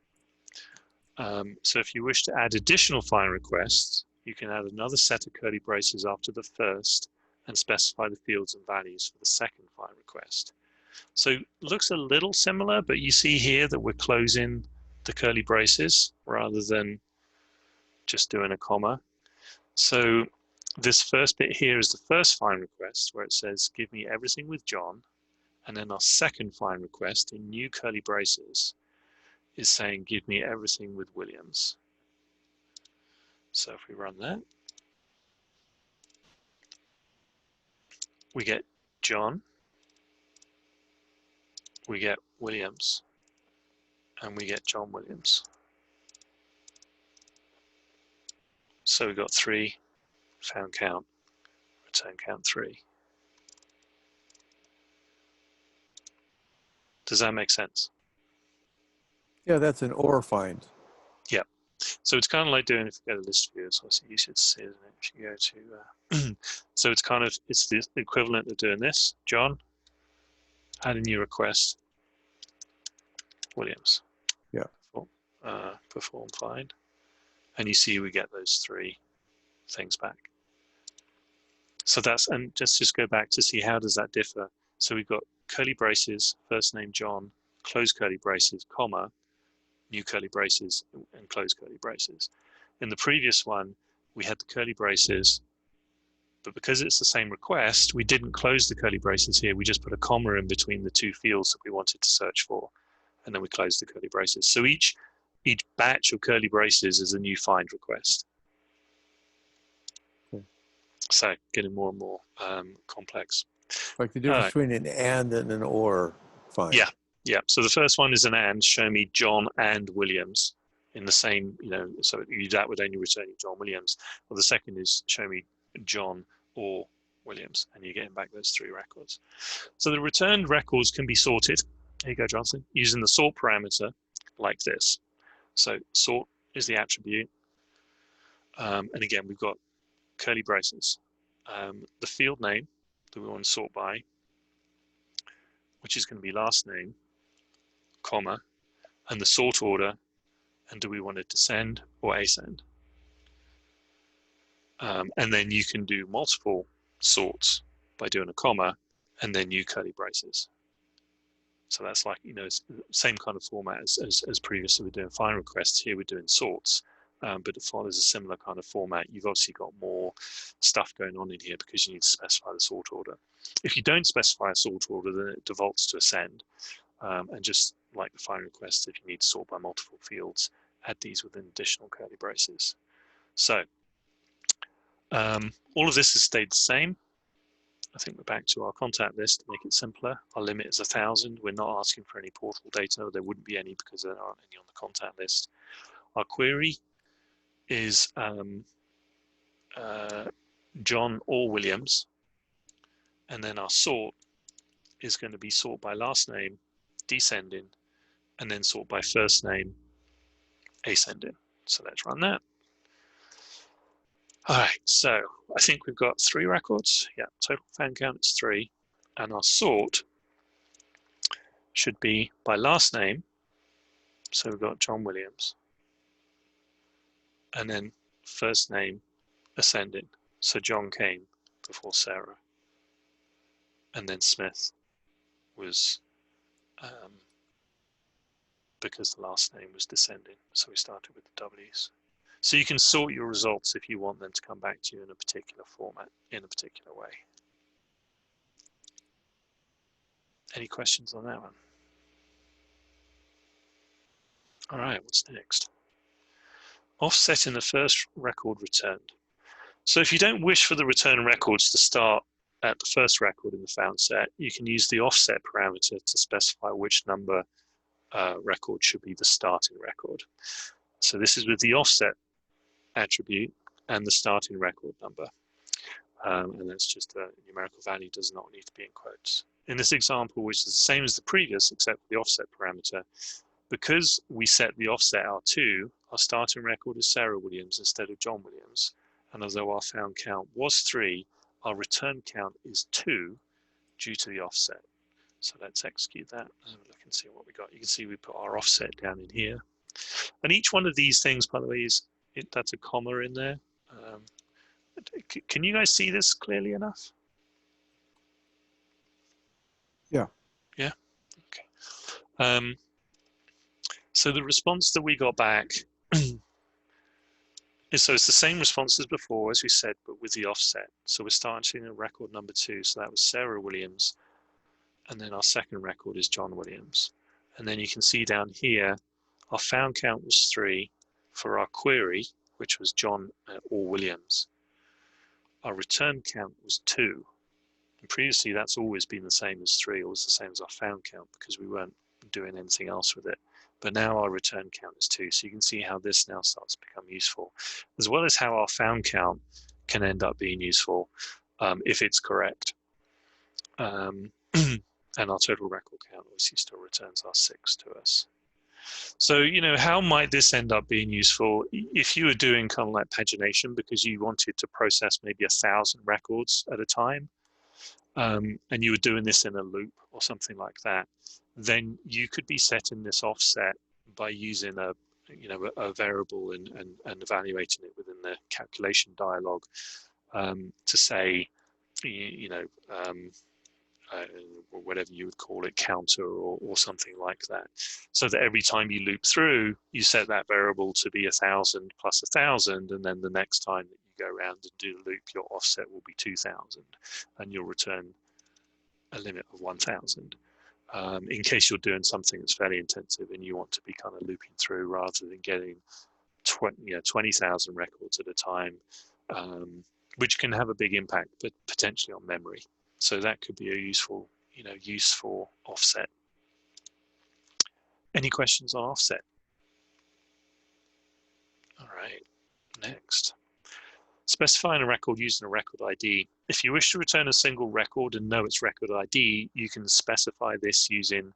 A: So if you wish to add additional find requests, you can add another set of curly braces after the first and specify the fields and values for the second find request. So it looks a little similar, but you see here that we're closing the curly braces rather than just doing a comma. So this first bit here is the first find request where it says, give me everything with John. And then our second find request in new curly braces is saying, give me everything with Williams. So if we run that, we get John, we get Williams, and we get John Williams. So we got 3, found count, return count 3. Does that make sense?
E: Yeah, that's an OR find.
A: Yeah. So it's kind of like doing, if you go to list view, so it's easier to see, isn't it? If you go to, so it's the equivalent of doing this. John, add a new request, Williams.
E: Yeah.
A: Perform find. And you see we get those 3 things back. So that's, and just go back to see how does that differ. So we've got curly braces, first name John, close curly braces, comma, new curly braces, and close curly braces. In the previous one, we had the curly braces, but because it's the same request, we didn't close the curly braces here. We just put a comma in between the 2 fields that we wanted to search for, and then we closed the curly braces. So each batch of curly braces is a new find request. So getting more and more complex.
E: Like the difference between an and an or find.
A: Yeah, yeah. So the first one is an and, show me John and Williams in the same, so that would only return you John Williams. Or the second is show me John or Williams, and you're getting back those 3 records. So the returned records can be sorted. Here you go, Johnson, using the sort parameter like this. So sort is the attribute. And again, we've got curly braces. The field name that we want to sort by, which is going to be last name, comma, and the sort order, and do we want it to send or ascend? And then you can do multiple sorts by doing a comma and then new curly braces. So that's like, same kind of format as previously we're doing find requests. Here we're doing sorts, but it follows a similar kind of format. You've obviously got more stuff going on in here because you need to specify the sort order. If you don't specify a sort order, then it defaults to ascend. And just like the find request, if you need to sort by multiple fields, add these within additional curly braces. So all of this has stayed the same. I think we're back to our contact list to make it simpler. Our limit is 1,000. We're not asking for any portal data. There wouldn't be any because there aren't any on the contact list. Our query is John or Williams. And then our sort is going to be sort by last name, descending, and then sort by first name, ascending. So let's run that. All right, so I think we've got 3 records. Yeah, total found count is 3. And our sort should be by last name. So we've got John Williams. And then first name ascending. So John came before Sarah. And then Smith was because the last name was descending. So we started with the W's. So you can sort your results if you want them to come back to you in a particular format, in a particular way. Any questions on that one? All right, what's next? Offsetting the first record returned. So if you don't wish for the return records to start at the first record in the found set, you can use the offset parameter to specify which number record should be the starting record. So this is with the offset attribute and the starting record number. And that's just a numerical value, does not need to be in quotes. In this example, which is the same as the previous, except for the offset parameter, because we set the offset R2, our starting record is Sarah Williams instead of John Williams. And although our found count was 3, our return count is 2 due to the offset. So let's execute that and have a look and see what we got. You can see we put our offset down in here. And each one of these things, by the way, that's a comma in there. Can you guys see this clearly enough?
E: Yeah.
A: Yeah? Okay. So the response that we got back is, so it's the same response as before, as we said, but with the offset. So we're starting at record number 2. So that was Sarah Williams. And then our second record is John Williams. And then you can see down here, our found count was 3 for our query, which was John or Williams. Our return count was 2. And previously, that's always been the same as 3, always the same as our found count, because we weren't doing anything else with it. But now our return count is 2. So you can see how this now starts to become useful, as well as how our found count can end up being useful if it's correct. And our total record count obviously still returns our 6 to us. So, you know, how might this end up being useful if you were doing kind of like pagination because you wanted to process maybe 1,000 records at a time, and you were doing this in a loop or something like that, then you could be setting this offset by using a variable and evaluating it within the calculation dialog to say, or whatever you would call it, counter or something like that. So that every time you loop through, you set that variable to be 1,000 plus 1,000, and then the next time that you go around and do the loop, your offset will be 2,000, and you'll return a limit of 1,000. In case you're doing something that's fairly intensive and you want to be kind of looping through rather than getting 20,000 records at a time, which can have a big impact, but potentially on memory. So that could be a useful, use for offset. Any questions on offset? All right, next. Specifying a record using a record ID. If you wish to return a single record and know its record ID, you can specify this using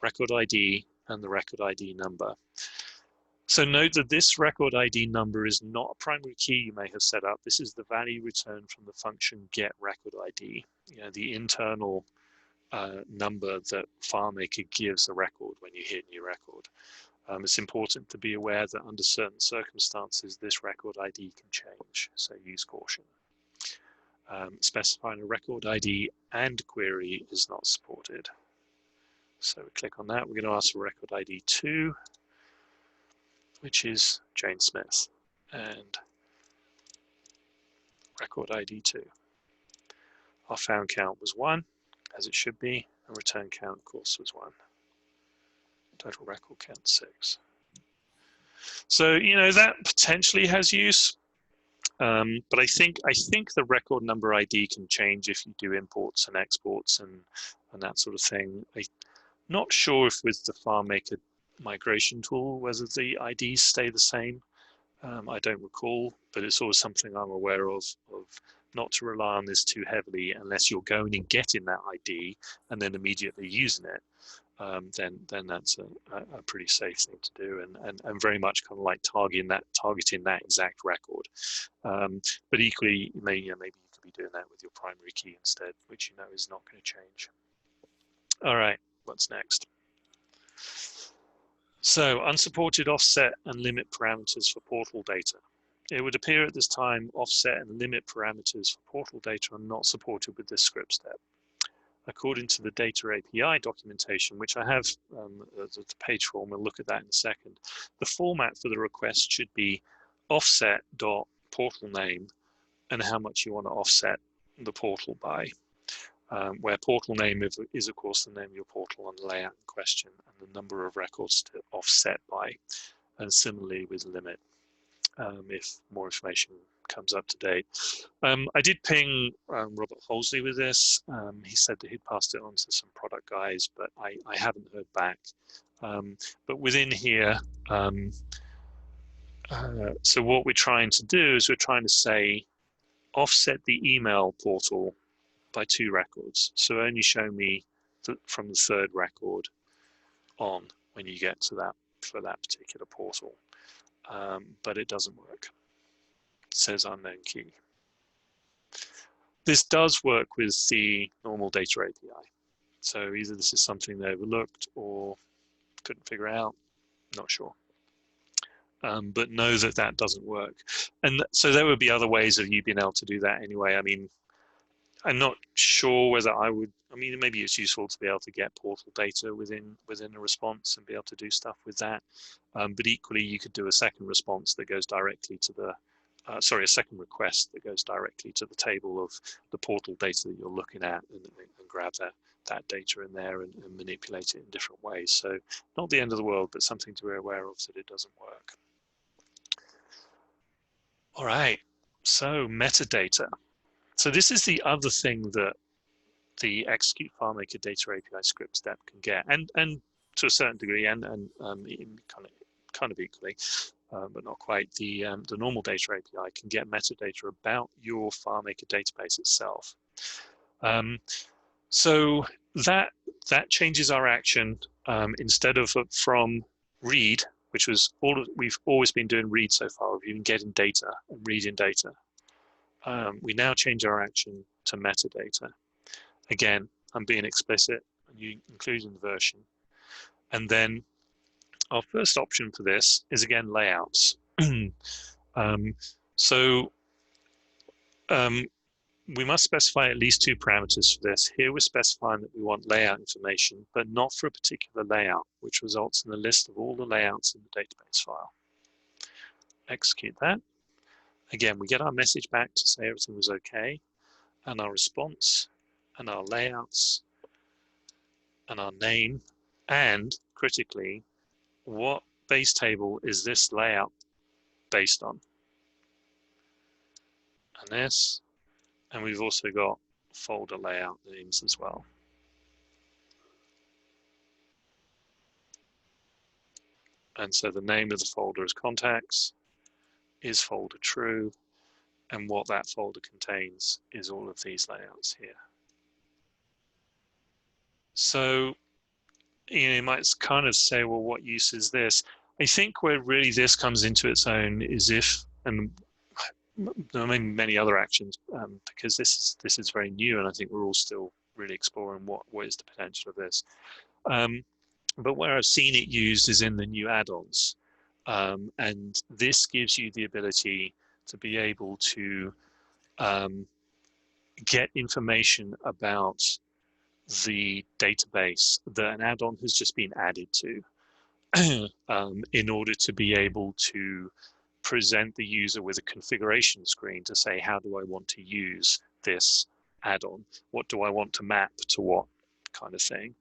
A: record ID and the record ID number. So note that this record ID number is not a primary key you may have set up. This is the value returned from the function getRecordID, the internal number that FileMaker gives a record when you hit new record. It's important to be aware that under certain circumstances, this record ID can change, so use caution. Specifying a record ID and query is not supported. So we click on that. We're going to ask for record ID 2, which is Jane Smith, and record ID 2. Our found count was 1, as it should be, and return count, of course, was 1. Total record count 6. So, that potentially has use, but I think the record number ID can change if you do imports and exports and that sort of thing. I'm not sure if with the FileMaker migration tool, whether the IDs stay the same. I don't recall, but it's always something I'm aware of not to rely on this too heavily unless you're going and getting that ID and then immediately using it. Then that's a pretty safe thing to do, and very much kind of like targeting that exact record. But equally, maybe you could be doing that with your primary key instead, which you know is not going to change. All right, what's next? So unsupported offset and limit parameters for portal data. It would appear at this time offset and limit parameters for portal data are not supported with this script step. According to the Data API documentation, which I have as a page form, we'll look at that in a second, the format for the request should be offset.portal name and how much you want to offset the portal by, where portal name is of course the name of your portal and the layout in question and the number of records to offset by, and similarly with limit if more information comes up to date. I did ping Robert Holsley with this. He said that he'd passed it on to some product guys, but I haven't heard back. But within here, so what we're trying to do is we're trying to say, offset the email portal by 2 records. So only show me from the 3rd record on when you get to that for that particular portal. But it doesn't work. It says unknown key. This does work with the normal data API. So either this is something they overlooked or couldn't figure out, not sure. But know that that doesn't work. And so there would be other ways of you being able to do that anyway. I mean, I'm not sure whether I would, I mean, maybe it's useful to be able to get portal data within a response and be able to do stuff with that. But equally, you could do a second response that goes directly to the, a second request that goes directly to the table of the portal data that you're looking at and grab that data in there and manipulate it in different ways. So not the end of the world, but something to be aware of that it doesn't work. All right, so metadata. So this is the other thing that the Execute FileMaker Data API script step can get, and to a certain degree, and kind of equally, but not quite. The normal data API can get metadata about your FileMaker database itself. So that changes our action. Instead of from read, which was we've always been doing read so far. We've been getting data and reading data. We now change our action to metadata. Again, I'm being explicit, and you include in the version. And then our first option for this is again layouts. We must specify at least 2 parameters for this. Here we're specifying that we want layout information, but not for a particular layout, which results in a list of all the layouts in the database file. Execute that. Again, we get our message back to say everything was okay, and our response, and our layouts, and our name, and critically, what base table is this layout based on? And this, and we've also got folder layout names as well. And so the name of the folder is contacts, is folder true, and what that folder contains is all of these layouts here. So you might kind of say, well, what use is this? I think where really this comes into its own is if, and there are many other actions, because this is very new, and I think we're all still really exploring what is the potential of this. But where I've seen it used is in the new add-ons, and this gives you the ability to be able to get information about the database that an add-on has just been added to in order to be able to present the user with a configuration screen to say, how do I want to use this add-on? What do I want to map to what kind of thing?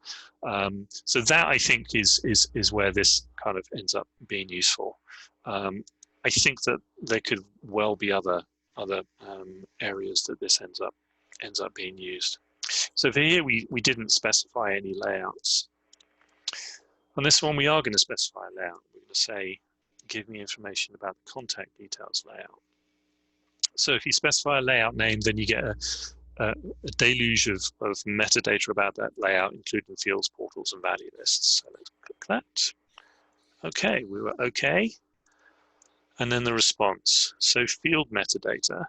A: So that I think is where this kind of ends up being useful. I think that there could well be other areas that this ends up being used. So for here, we didn't specify any layouts. On this one, we are going to specify a layout. We're going to say, give me information about the contact details layout. So if you specify a layout name, then you get a deluge of metadata about that layout, including fields, portals, and value lists. So let's click that. Okay, we were okay. And then the response. So field metadata.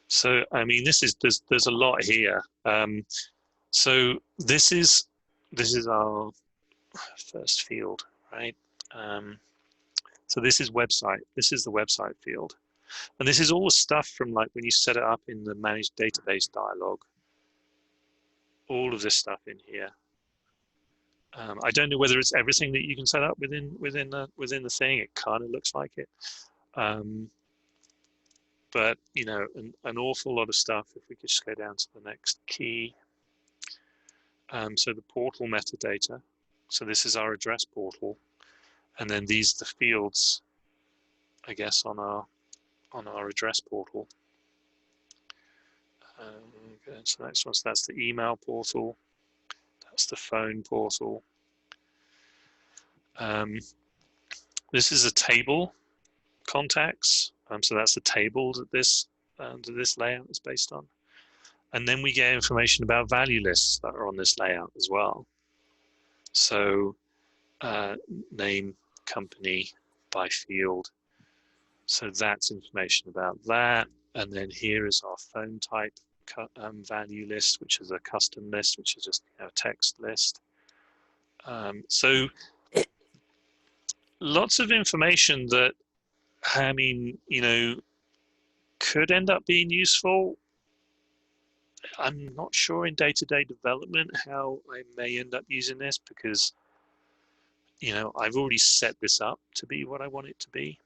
A: So I mean, there's a lot here. So this is our first field, right? So this is website. This is the website field. And this is all the stuff from like when you set it up in the managed database dialog. All of this stuff in here. I don't know whether it's everything that you can set up within the thing. It kind of looks like it, but you know, an awful lot of stuff. If we could just go down to the next key. So the portal metadata. So this is our address portal, and then these are the fields, I guess, on our address portal. Okay, so next one, so that's the email portal. That's the phone portal. This is a table contacts. So that's the table that this layout is based on. And then we get information about value lists that are on this layout as well. So name, company, by field. So that's information about that. And then here is our phone type value list, which is a custom list, which is just a text list. So lots of information that, I mean, you know, could end up being useful. I'm not sure in day-to-day development how I may end up using this because, you know, I've already set this up to be what I want it to be.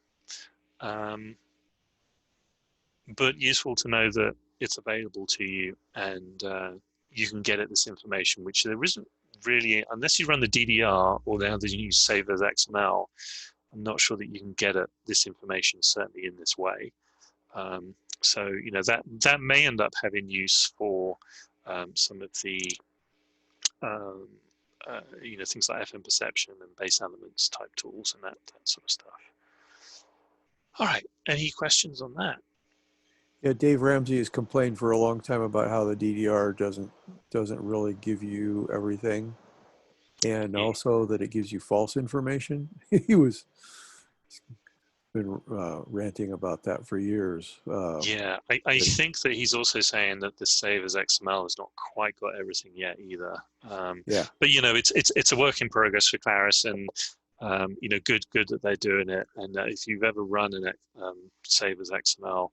A: But useful to know that it's available to you and you can get at this information, which there isn't really, unless you run the DDR or now that you use save as XML, I'm not sure that you can get at this information certainly in this way. So, you know, that may end up having use for some of the, you know, things like FM perception and base elements type tools and that sort of stuff. All right, any questions on that?
E: Yeah, Dave Ramsey has complained for a long time about how the DDR doesn't really give you everything, and also that it gives you false information. He's been ranting about that for years.
A: Yeah, I think that he's also saying that the save as XML has not quite got everything yet either.
E: Yeah,
A: but you know, it's a work in progress for Claris, and you know, good that they're doing it. And if you've ever run an save as XML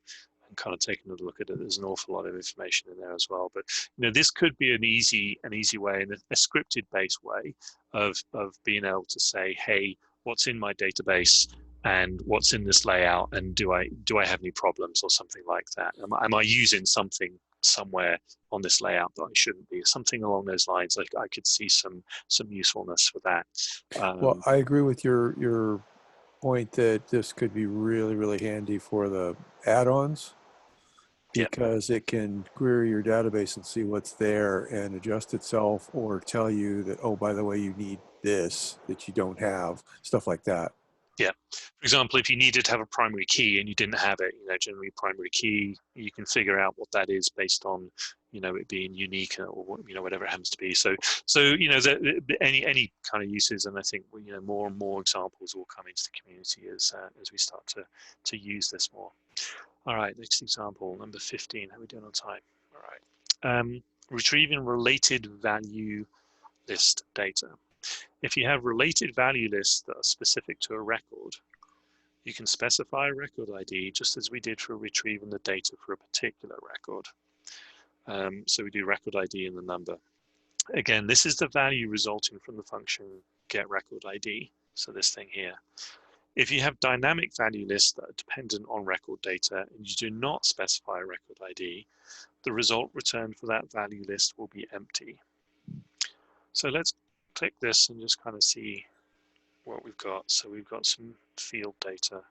A: and kind of taken a look at it, there's an awful lot of information in there as well. But you know, this could be an easy way and a scripted based way of being able to say, hey, what's in my database and what's in this layout, and do I have any problems or something like that? Am I using something somewhere on this layout that I shouldn't be? Something along those lines. Like I could see some usefulness for that.
E: well, I agree with your point that this could be really handy for the add-ons, because it can query your database and see what's there and adjust itself, or tell you that, oh, by the way, you need this that you don't have, stuff like that.
A: Yeah. For example, if you needed to have a primary key and you didn't have it, you know, generally primary key, you can figure out what that is based on, you know, it being unique or, you know, whatever it happens to be. So you know, any kind of uses, and I think, you know, more and more examples will come into the community as we start to use this more. All right, next example, number 15. How are we doing on time? All right. Retrieving related value list data. If you have related value lists that are specific to a record, you can specify a record ID just as we did for retrieving the data for a particular record. So we do record ID and the number. Again, this is the value resulting from the function getRecordID, so this thing here. If you have dynamic value lists that are dependent on record data and you do not specify a record ID, the result returned for that value list will be empty. So let's click this and just kind of see what we've got. So we've got some field data,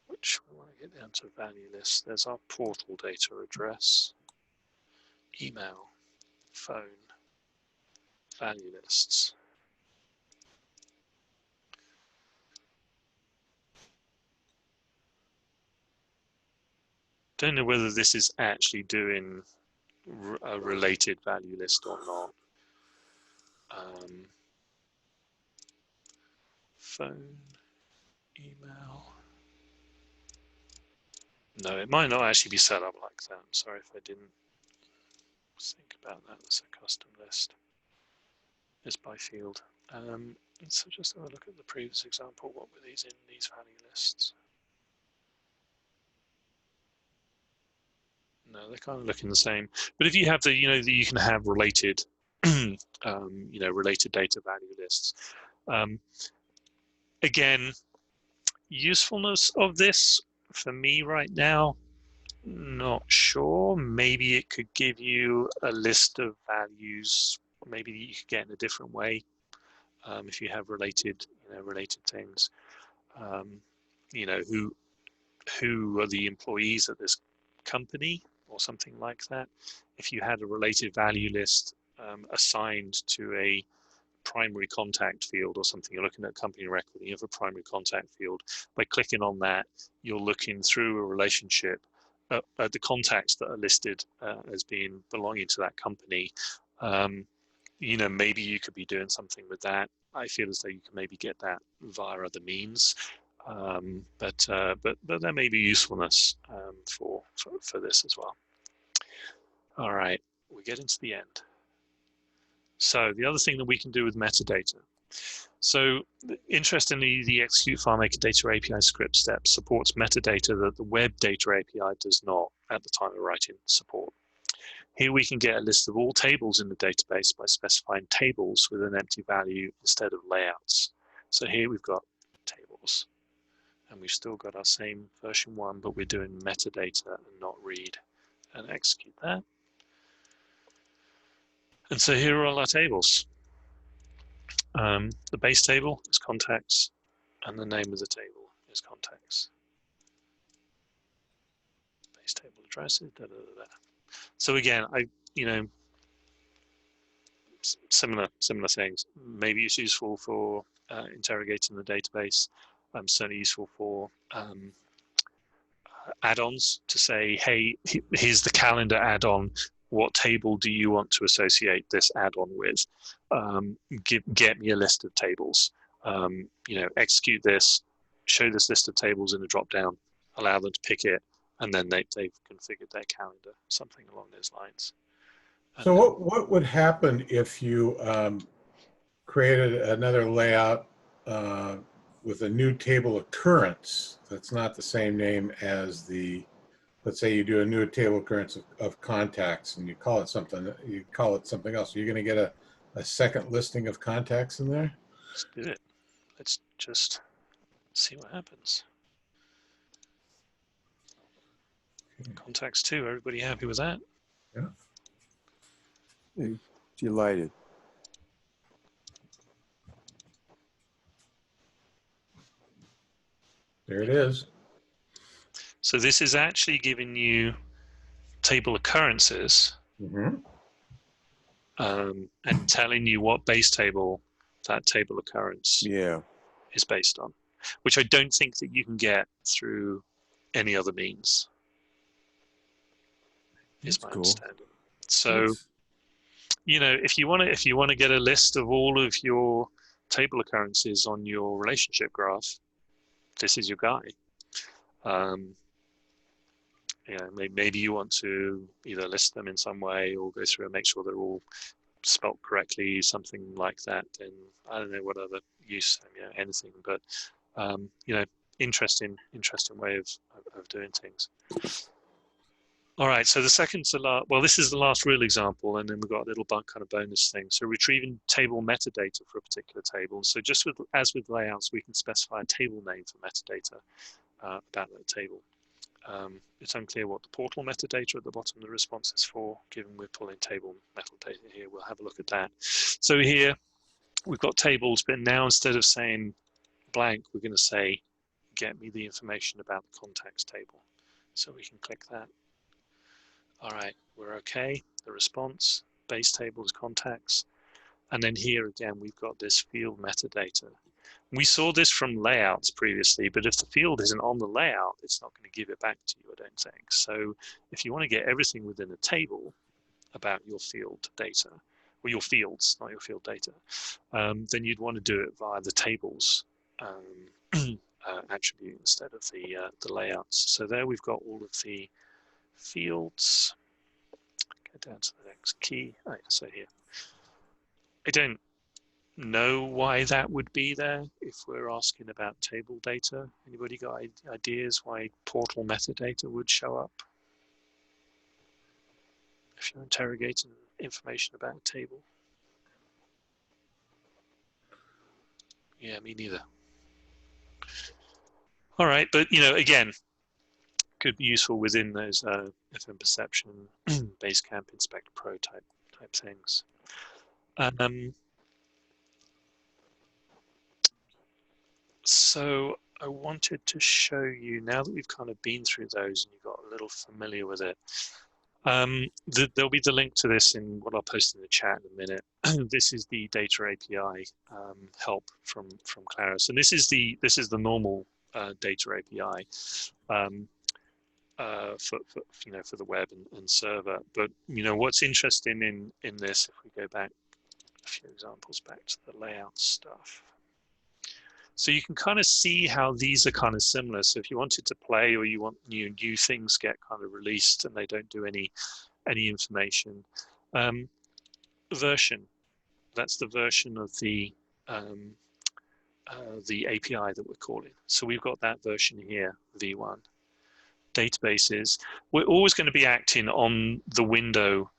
A: which we want to get down to value list. There's our portal data address, email, phone, value lists. Don't know whether this is actually doing a related value list or not. Phone, email. No, it might not actually be set up like that. Sorry if I didn't think about that as a custom list. It's by field. So just have a look at the previous example. What were these in these value lists? No, they're kind of looking the same. But if you have the, you can have related, related data value lists. Again, usefulness of this for me right now, not sure. Maybe it could give you a list of values. Maybe you could get in a different way if you have related things. Who are the employees at this company or something like that. If you had a related value list assigned to a primary contact field or something, you're looking at company record, and you have a primary contact field. By clicking on that, you're looking through a relationship at the contacts that are listed as being belonging to that company. Maybe you could be doing something with that. I feel as though you can maybe get that via other means. But there may be usefulness for this as well. All right, we get into the end. So the other thing that we can do with metadata. So interestingly, the Execute FileMaker Data API script step supports metadata that the Web Data API does not at the time of writing support. Here we can get a list of all tables in the database by specifying tables with an empty value instead of layouts. So here we've got tables. And we've still got our same version 1, but we're doing metadata and not read. And execute that. And so here are all our tables. The base table is contacts, and the name of the table is contacts. Base table addresses, da, da, da, da. So again, similar things. Maybe it's useful for interrogating the database. Certainly useful for add-ons to say, hey, here's the calendar add-on. What table do you want to associate this add-on with? Get me a list of tables. Execute this, show this list of tables in a drop-down, allow them to pick it, and then they've configured their calendar, something along those lines.
D: So what would happen if you created another layout with a new table occurrence that's not the same name as the, let's say you do a new table occurrence of contacts and you call it something else. You're going to get a second listing of contacts in there?
A: Let's do it. Let's just see what happens. Okay. Contacts 2, everybody happy with that?
E: Yeah. Delighted.
D: There it is.
A: So this is actually giving you table occurrences and telling you what base table that table occurrence is based on, which I don't think that you can get through any other means. Is my understanding. So, if you want to get a list of all of your table occurrences on your relationship graph, this is your guy. Maybe you want to either list them in some way or go through and make sure they're all spelt correctly, something like that. And I don't know what other use, anything, but interesting way of doing things. All right, so the second to last, well, this is the last real example, and then we've got a little kind of bonus thing. So retrieving table metadata for a particular table. So just as with layouts, we can specify a table name for metadata about that table. It's unclear what the portal metadata at the bottom of the response is for, given we're pulling table metadata here. We'll have a look at that. So here we've got tables, but now instead of saying blank, we're going to say, get me the information about the contacts table. So we can click that. All right, we're okay. The response, base table is contacts. And then here again, we've got this field metadata. We saw this from layouts previously, but if the field isn't on the layout, it's not going to give it back to you, I don't think. So if you want to get everything within a table about your field data, or your fields, not your field data, then you'd want to do it via the tables attribute instead of the layouts. So there we've got all of the fields. Go down to the next key. Oh, yeah, so here. I don't know why that would be there if we're asking about table data. Anybody got ideas why portal metadata would show up if you're interrogating information about a table? Yeah, me neither. All right, but again, could be useful within those FM Perception, Basecamp, Inspect Pro type things. So I wanted to show you, now that we've kind of been through those and you got a little familiar with it, there'll be the link to this in what I'll post in the chat in a minute. This is the Data API help from Claris, and this is the normal Data API for the web and server. But what's interesting in this, if we go back a few examples back to the layout stuff. So you can kind of see how these are kind of similar. So if you wanted to play, or you want new things get kind of released and they don't do any information, version, that's the version of the API that we're calling. So we've got that version here, v1. Databases, we're always going to be acting on the window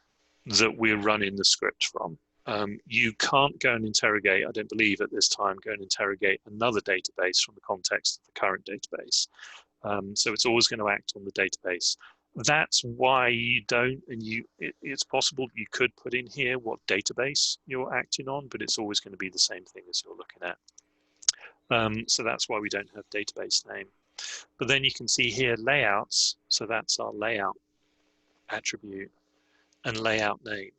A: that we're running the script from. You can't go and interrogate, I don't believe at this time, go and interrogate another database from the context of the current database. So it's always going to act on the database. That's why you don't, and it's possible you could put in here what database you're acting on, but it's always going to be the same thing as you're looking at. So that's why we don't have database name. But then you can see here layouts, so that's our layout attribute, and layout name.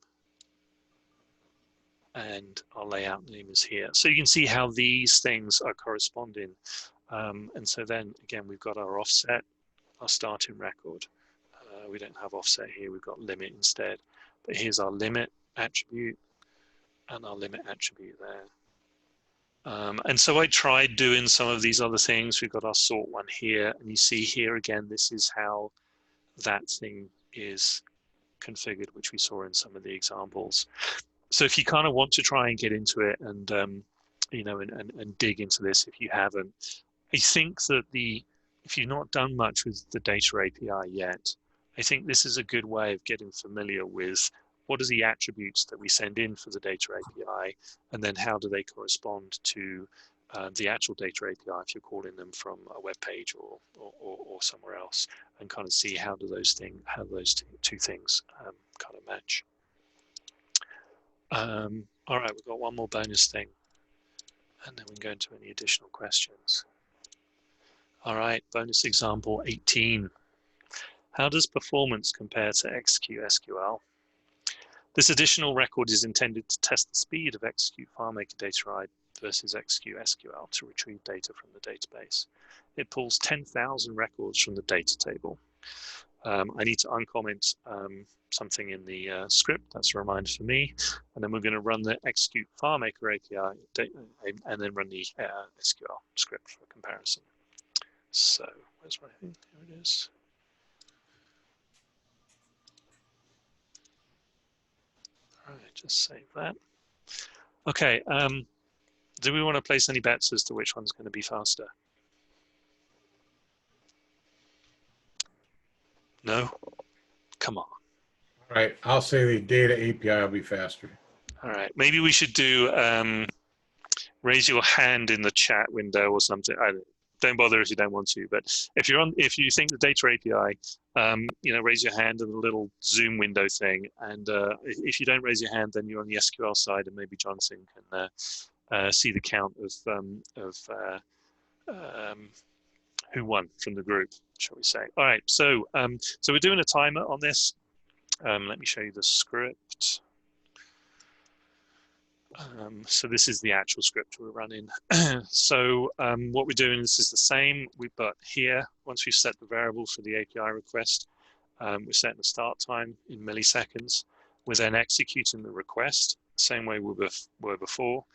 A: And our layout name is here. So you can see how these things are corresponding. And so then again, we've got our offset, our starting record. We don't have offset here, we've got limit instead. But here's our limit attribute and our limit attribute there. And so I tried doing some of these other things. We've got our sort one here, and you see here again, this is how that thing is configured, which we saw in some of the examples. So if you kind of want to try and get into it and and dig into this, if you haven't, I think that if you've not done much with the Data API yet, I think this is a good way of getting familiar with what are the attributes that we send in for the Data API, and then how do they correspond to the actual Data API if you're calling them from a web page or somewhere else, and kind of see how those two things kind of match. All right, we've got one more bonus thing, and then we can go into any additional questions. All right, bonus example 18. How does performance compare to Execute SQL? This additional record is intended to test the speed of Execute FileMaker Data versus Execute SQL to retrieve data from the database. It pulls 10,000 records from the data table. I need to uncomment something in the script. That's a reminder for me. And then we're going to run the Execute FileMaker API and then run the SQL script for comparison. So where's my thing? Here it is. All right, just save that. Okay, do we want to place any bets as to which one's going to be faster? No? Come on.
D: All right, I'll say the data API will be faster.
A: All right, maybe we should do raise your hand in the chat window or something. Don't bother if you don't want to, but if you think the Data API, raise your hand in the little Zoom window thing. And if you don't raise your hand, then you're on the SQL side, and maybe Johnson can see the count of who won from the group, shall we say? All right, so we're doing a timer on this. Let me show you the script. So this is the actual script we're running. So what we're doing, this is the same. But here, once we've set the variable for the API request, we're setting the start time in milliseconds. We're then executing the request, same way we were before.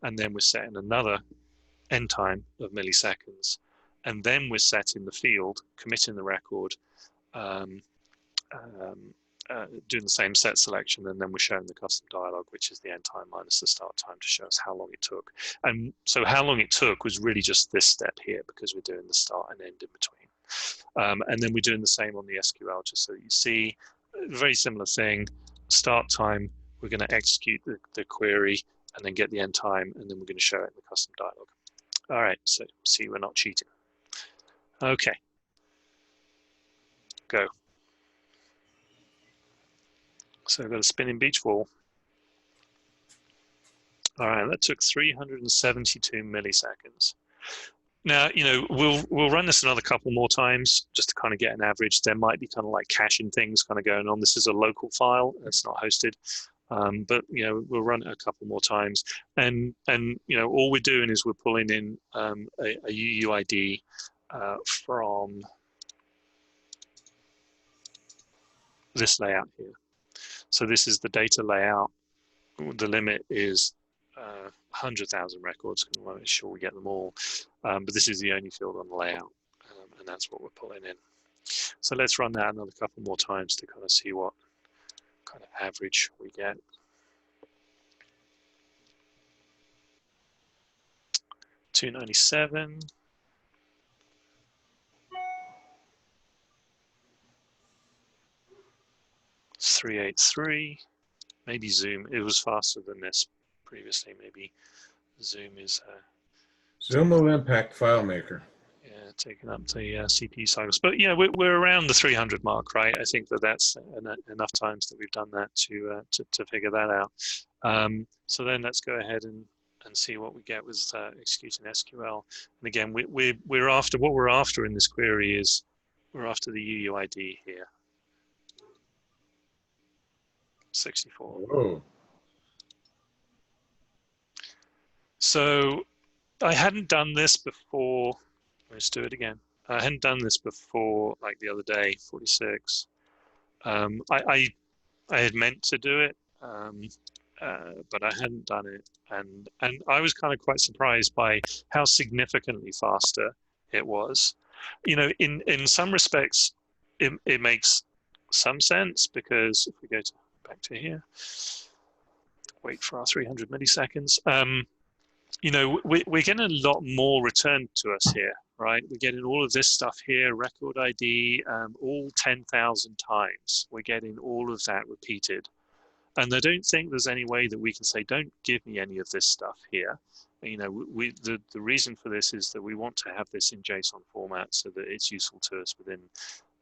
A: And then we're setting another end time of milliseconds. And then we're setting the field, committing the record, doing the same set selection, and then we're showing the custom dialog, which is the end time minus the start time to show us how long it took. And so how long it took was really just this step here, because we're doing the start and end in between. And then we're doing the same on the SQL, just so you see, a very similar thing. Start time, we're going to execute the query and then get the end time, and then we're going to show it in the custom dialog. All right, so see, we're not cheating. Okay, go. So I've got a spinning beach ball. All right, that took 372 milliseconds. Now, you know, we'll run this another couple more times just to kind of get an average. There might be kind of like caching things kind of going on. This is a local file, it's not hosted. But you know, we'll run it a couple more times, and you know, all we're doing is we're pulling in a UUID from this layout here. So this is the data layout. The limit is 100,000 records. We want to make sure we get them all, but this is the only field on the layout, and that's what we're pulling in. So let's run that another couple more times to kind of see what kind of average we get. 297. 383. Maybe Zoom. It was faster than this previously. Maybe Zoom is.
D: Zoom will impact FileMaker.
A: Yeah, taking up the CPU cycles. But yeah, we're around the 300 mark, right? I think that's enough times that we've done that to figure that out. So then let's go ahead and see what we get with executing SQL. And again, we're after, what we're after in this query is we're after the UUID here. 64.
D: Whoa.
A: So I hadn't done this before. Let's do it again. I hadn't done this before, like the other day, 46. I had meant to do it, but I hadn't done it, and I was kind of quite surprised by how significantly faster it was. You know, in some respects, it makes some sense, because if we go back to here, wait for our 300 milliseconds. You know, we're getting a lot more returned to us here, right? We're getting all of this stuff here, record ID, all 10,000 times. We're getting all of that repeated. And I don't think there's any way that we can say, don't give me any of this stuff here. You know, the reason for this is that we want to have this in JSON format so that it's useful to us within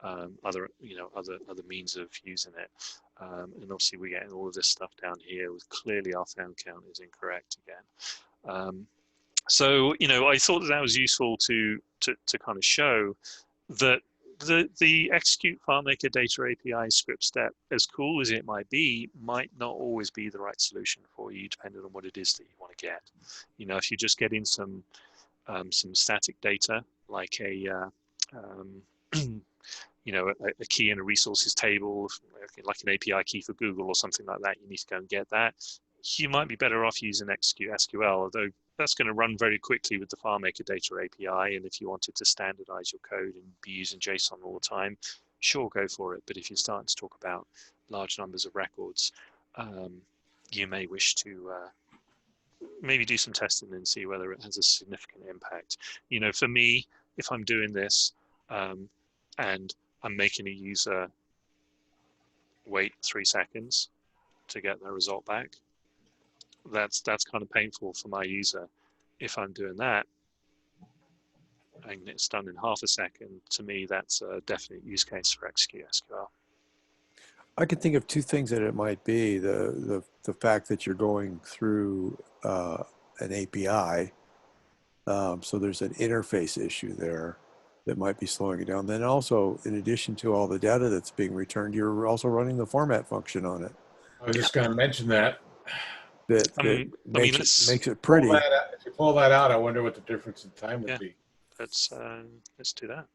A: other means of using it. And obviously we're getting all of this stuff down here with clearly our found count is incorrect again. So, you know, I thought that was useful to kind of show that the Execute FileMaker Data API script step, as cool as it might not always be the right solution for you, depending on what it is that you want to get. You know, if you're just getting some static data, like a you know, a key in a resources table, like an API key for Google or something like that, you need to go and get that. You might be better off using Execute SQL, although that's going to run very quickly with the FileMaker Data API. And if you wanted to standardize your code and be using JSON all the time, sure, go for it. But if you're starting to talk about large numbers of records, you may wish to maybe do some testing and see whether it has a significant impact. You know, for me, if I'm doing this and I'm making a user wait 3 seconds to get their result back, that's kind of painful for my user. If I'm doing that and it's done in half a second, to me, that's a definite use case for Execute SQL.
E: I can think of two things that it might be. The fact that you're going through an API, so there's an interface issue there that might be slowing it down. Then also, in addition to all the data that's being returned, you're also running the format function on it.
D: I was just going to mention that.
E: that,
A: I mean,
E: makes it pretty.
D: If you pull that out, I wonder what the difference in time would
A: Yeah.
D: be.
A: let's do that.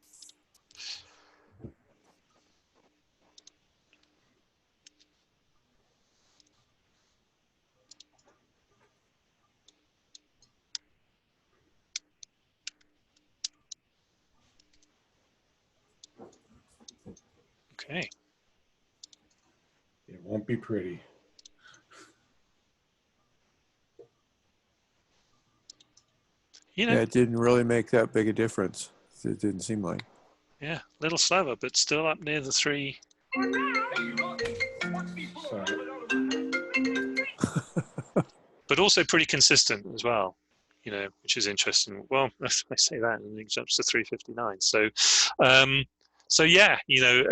A: Okay.
D: It won't be pretty.
A: You know,
E: Yeah, it didn't really make that big a difference. It didn't seem like.
A: yeah, a little slower, but still up near the 3.
D: So,
A: But also pretty consistent as well, you know, which is interesting. Well, I say that and it jumps to 359. So yeah, you know,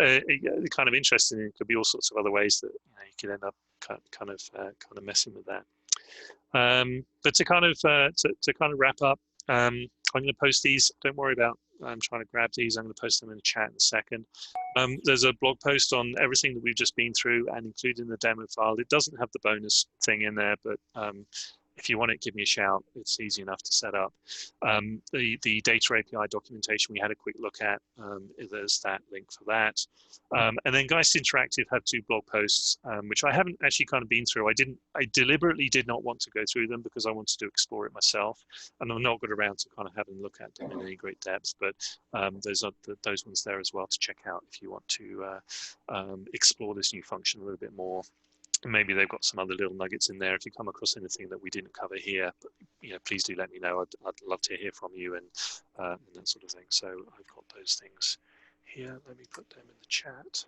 A: kind of interesting. It could be all sorts of other ways that you could end up kind of messing with that. But to kind of wrap up, I'm going to post these. Don't worry about I'm trying to grab these. I'm going to post them in the chat in a second. There's a blog post on everything that we've just been through and including the demo file. It doesn't have the bonus thing in there, but if you want it, give me a shout. It's easy enough to set up. The data API documentation we had a quick look at. There's that link for that. And then Geist Interactive had 2 blog posts, which I haven't actually kind of been through. I deliberately did not want to go through them because I wanted to explore it myself, and I've not got around to kind of having a look at them in any great depth. But there's those ones there as well to check out if you want to explore this new function a little bit more. Maybe they've got some other little nuggets in there. If you come across anything that we didn't cover here, but, you know, please do let me know. I'd love to hear from you and that sort of thing. So I've got those things here. Let me put them in the chat.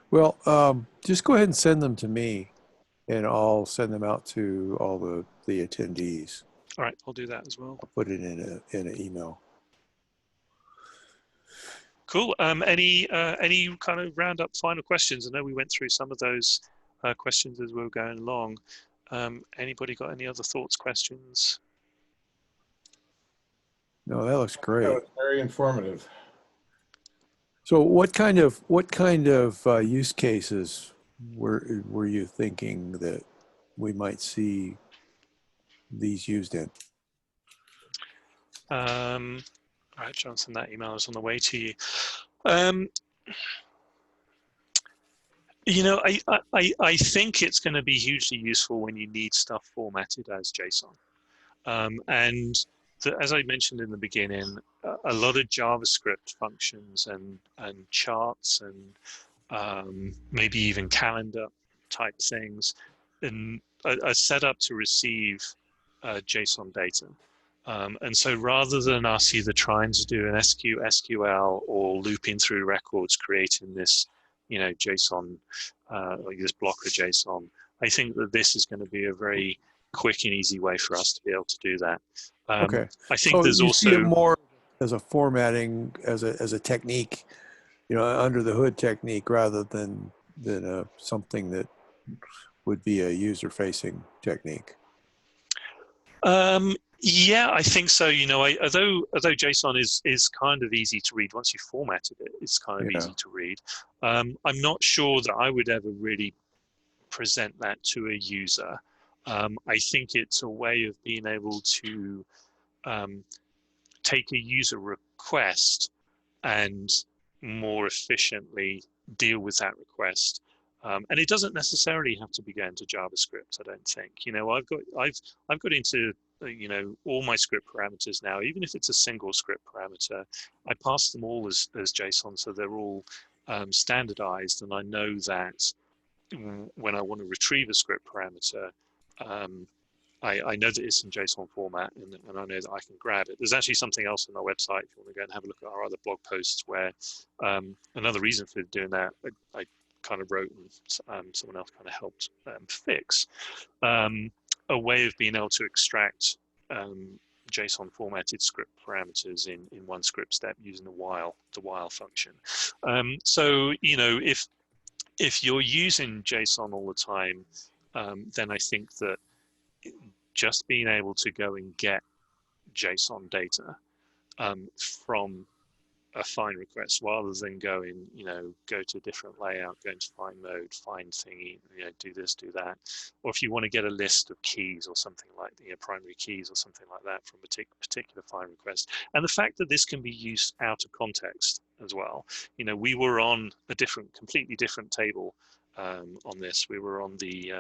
E: Well, just go ahead and send them to me, and I'll send them out to all the attendees.
A: All right, I'll do that as well.
E: I'll put it in an email.
A: Cool. Any kind of roundup final questions? I know we went through some of those questions as we were going along. Anybody got any other thoughts, questions?
E: No, that looks great.
D: that was very informative.
E: So what kind of use cases were you thinking that we might see these used in?
A: All right, Johnson, that email is on the way to you. You know, I think it's going to be hugely useful when you need stuff formatted as JSON. And as I mentioned in the beginning, a lot of JavaScript functions and charts and maybe even calendar type things are set up to receive JSON data. And so rather than us either trying to do an SQL or looping through records, creating this, you know, JSON, like this blocker JSON, I think that this is going to be a very quick and easy way for us to be able to do that.
E: Okay.
A: I think
E: So
A: there's
E: you
A: also
E: see it more as a formatting, as a technique, you know, under the hood technique, rather than something that would be a user-facing technique.
A: Yeah, I think so. You know, although JSON is kind of easy to read once you formatted it, it's kind of easy to read. I'm not sure that I would ever really present that to a user. I think it's a way of being able to take a user request and more efficiently deal with that request. And it doesn't necessarily have to be going to JavaScript, I don't think. You know, I've got into you know, all my script parameters now, even if it's a single script parameter, I pass them all as JSON, so they're all standardized, and I know that when I want to retrieve a script parameter, I know that it's in JSON format, and I know that I can grab it. There's actually something else on our website if you want to go and have a look at our other blog posts where another reason for doing that, I kind of wrote and someone else kind of helped fix, a way of being able to extract JSON formatted script parameters in one script step using the while function. So, you know, if you're using JSON all the time, then I think that just being able to go and get JSON data from a find request rather than going, go to a different layout, go into find mode, find thingy, do this, do that. Or if you want to get a list of keys or something like primary keys or something like that from a particular find request. And the fact that this can be used out of context as well. We were on a completely different table on this. We were on the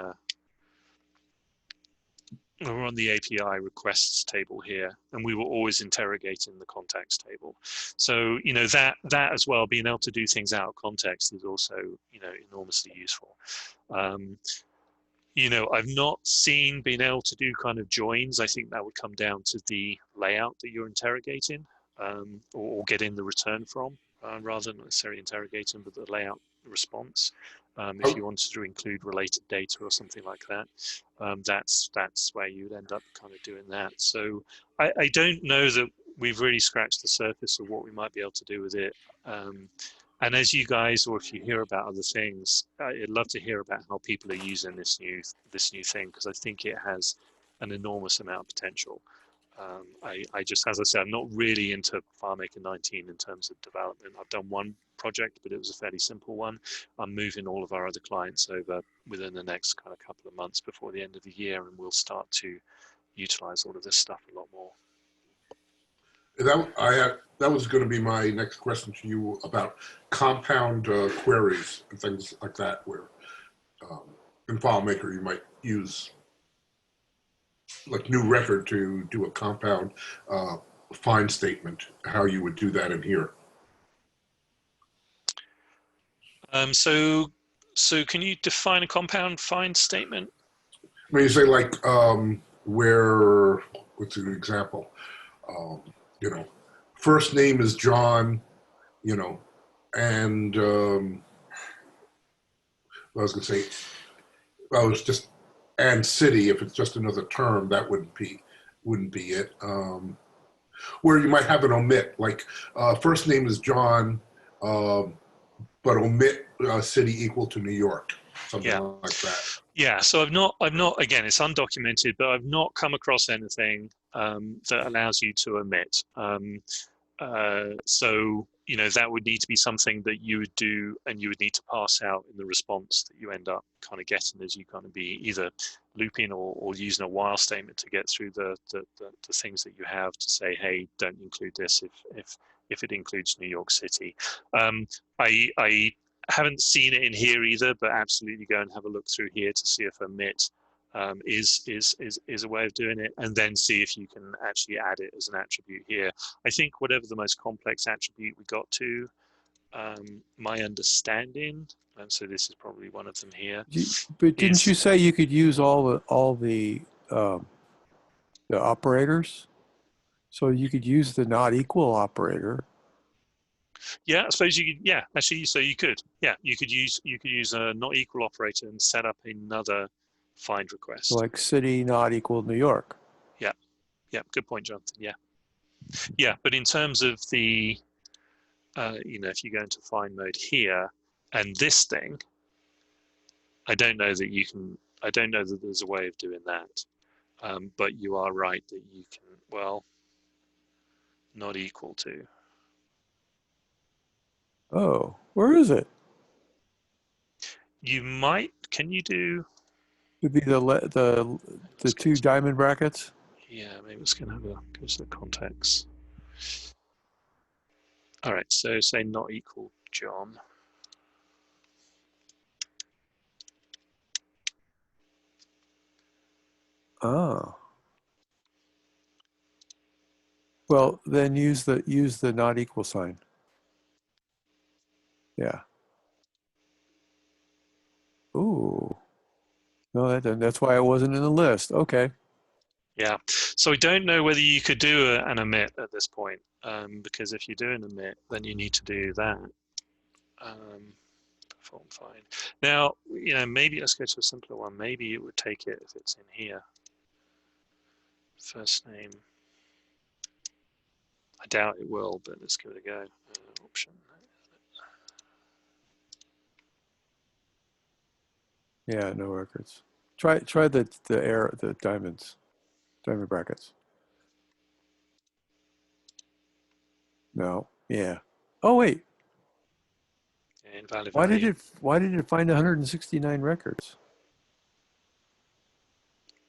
A: API requests table here, and we were always interrogating the context table. So, that as well, being able to do things out of context is also, enormously useful. I've not seen being able to do kind of joins. I think that would come down to the layout that you're interrogating or getting the return from, rather than necessarily interrogating, but the layout response. If you wanted to include related data or something like that, that's where you'd end up kind of doing that. So I don't know that we've really scratched the surface of what we might be able to do with it. And as you guys, or if you hear about other things, I'd love to hear about how people are using this new thing, because I think it has an enormous amount of potential. I just, as I said, I'm not really into FileMaker 19 in terms of development. I've done one project, but it was a fairly simple one. I'm moving all of our other clients over within the next kind of couple of months before the end of the year, and we'll start to utilize all of this stuff a lot more.
F: That was going to be my next question to you about compound queries and things like that, where in FileMaker you might use like new record to do a compound find statement, how you would do that in here.
A: So can you define a compound find statement?
F: I mean, you say like where, what's an example? First name is John, and I was going to say, well, it's just, and city, if it's just another term, that wouldn't be it. Where you might have an omit, like first name is John, but omit city equal to New York, something like that.
A: Yeah, so I've not, again, it's undocumented, but I've not come across anything that allows you to omit. So, that would need to be something that you would do, and you would need to pass out in the response that you end up kind of getting as you kind of be either looping or using a while statement to get through the things that you have to say, hey, don't include this if it includes New York City. I haven't seen it in here either, but absolutely go and have a look through here to see if omit is a way of doing it, and then see if you can actually add it as an attribute here. I think whatever the most complex attribute we got to, my understanding, so this is probably one of them here.
E: But didn't you say you could use all the operators? So you could use the not equal operator.
A: Yeah, I suppose you could. Yeah, actually, so you could. Yeah, you could use a not equal operator and set up another find request.
E: Like city not equal New York.
A: Yeah, good point, Jonathan. Yeah, but in terms of the, if you go into find mode here and this thing, I don't know that you can. I don't know that there's a way of doing that. But you are right that you can. Well, not equal to.
E: Oh, where is it?
A: You might. Can you do?
E: It'd be the two diamond brackets.
A: Yeah, maybe it's going to have a go to the context. All right, so say not equal John.
E: Oh. Well, then use the not equal sign. Yeah. Ooh. No, that's why it wasn't in the list. Okay.
A: Yeah, so I don't know whether you could do an omit at this point, because if you do an omit, then you need to do that. Perform find. Now, maybe let's go to a simpler one. Maybe it would take it if it's in here. First name. I doubt it will, but let's give it a go. Option.
E: Yeah, no records. Try the diamond brackets. No. Yeah. Oh wait,
A: Invalid
E: why
A: value.
E: did it find 169 records?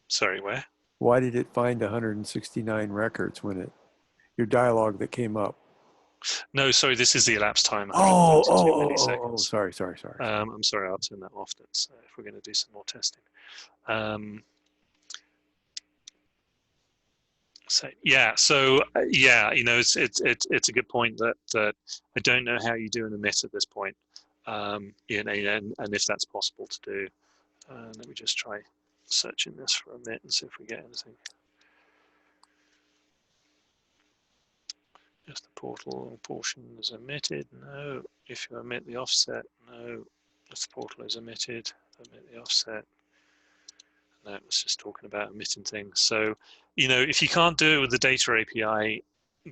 A: Sorry, where?
E: Why did it find 169 records when your dialogue that came up?
A: No, sorry, this is the elapsed time,
E: Oh,
A: 132 milliseconds.
E: sorry.
A: I'm sorry, I'll turn that off. That's if we're going to do some more testing. So yeah, you know, it's a good point that I don't know how you do an omit at this point, you know, and if that's possible to do. Let me just try searching this for omit and see if we get anything. Just the portal portion is omitted. No. If you omit the offset, no. If the portal is omitted, omit the offset. No, it was just talking about omitting things. So, you know, if you can't do it with the data API,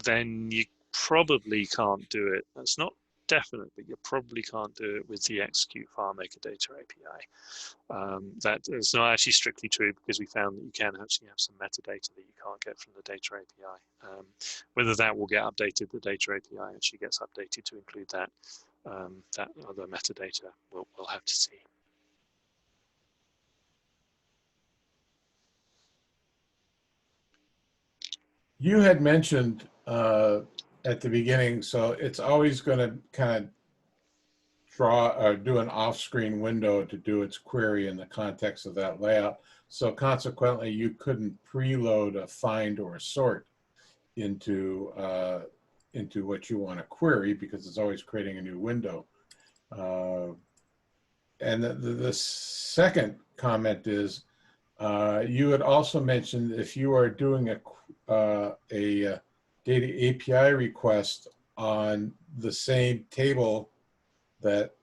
A: then you probably can't do it. That's not definite, but you probably can't do it with the Execute FileMaker Data API. That is not actually strictly true because we found that you can actually have some metadata that you can't get from the data API. Whether that will get updated, the data API actually gets updated to include that that other metadata, we'll have to see.
D: You had mentioned at the beginning, so it's always going to kind of draw or do an off-screen window to do its query in the context of that layout. So consequently, you couldn't preload a find or a sort into what you want to query because it's always creating a new window. And the second comment is you had also mentioned if you are doing a data API request on the same table that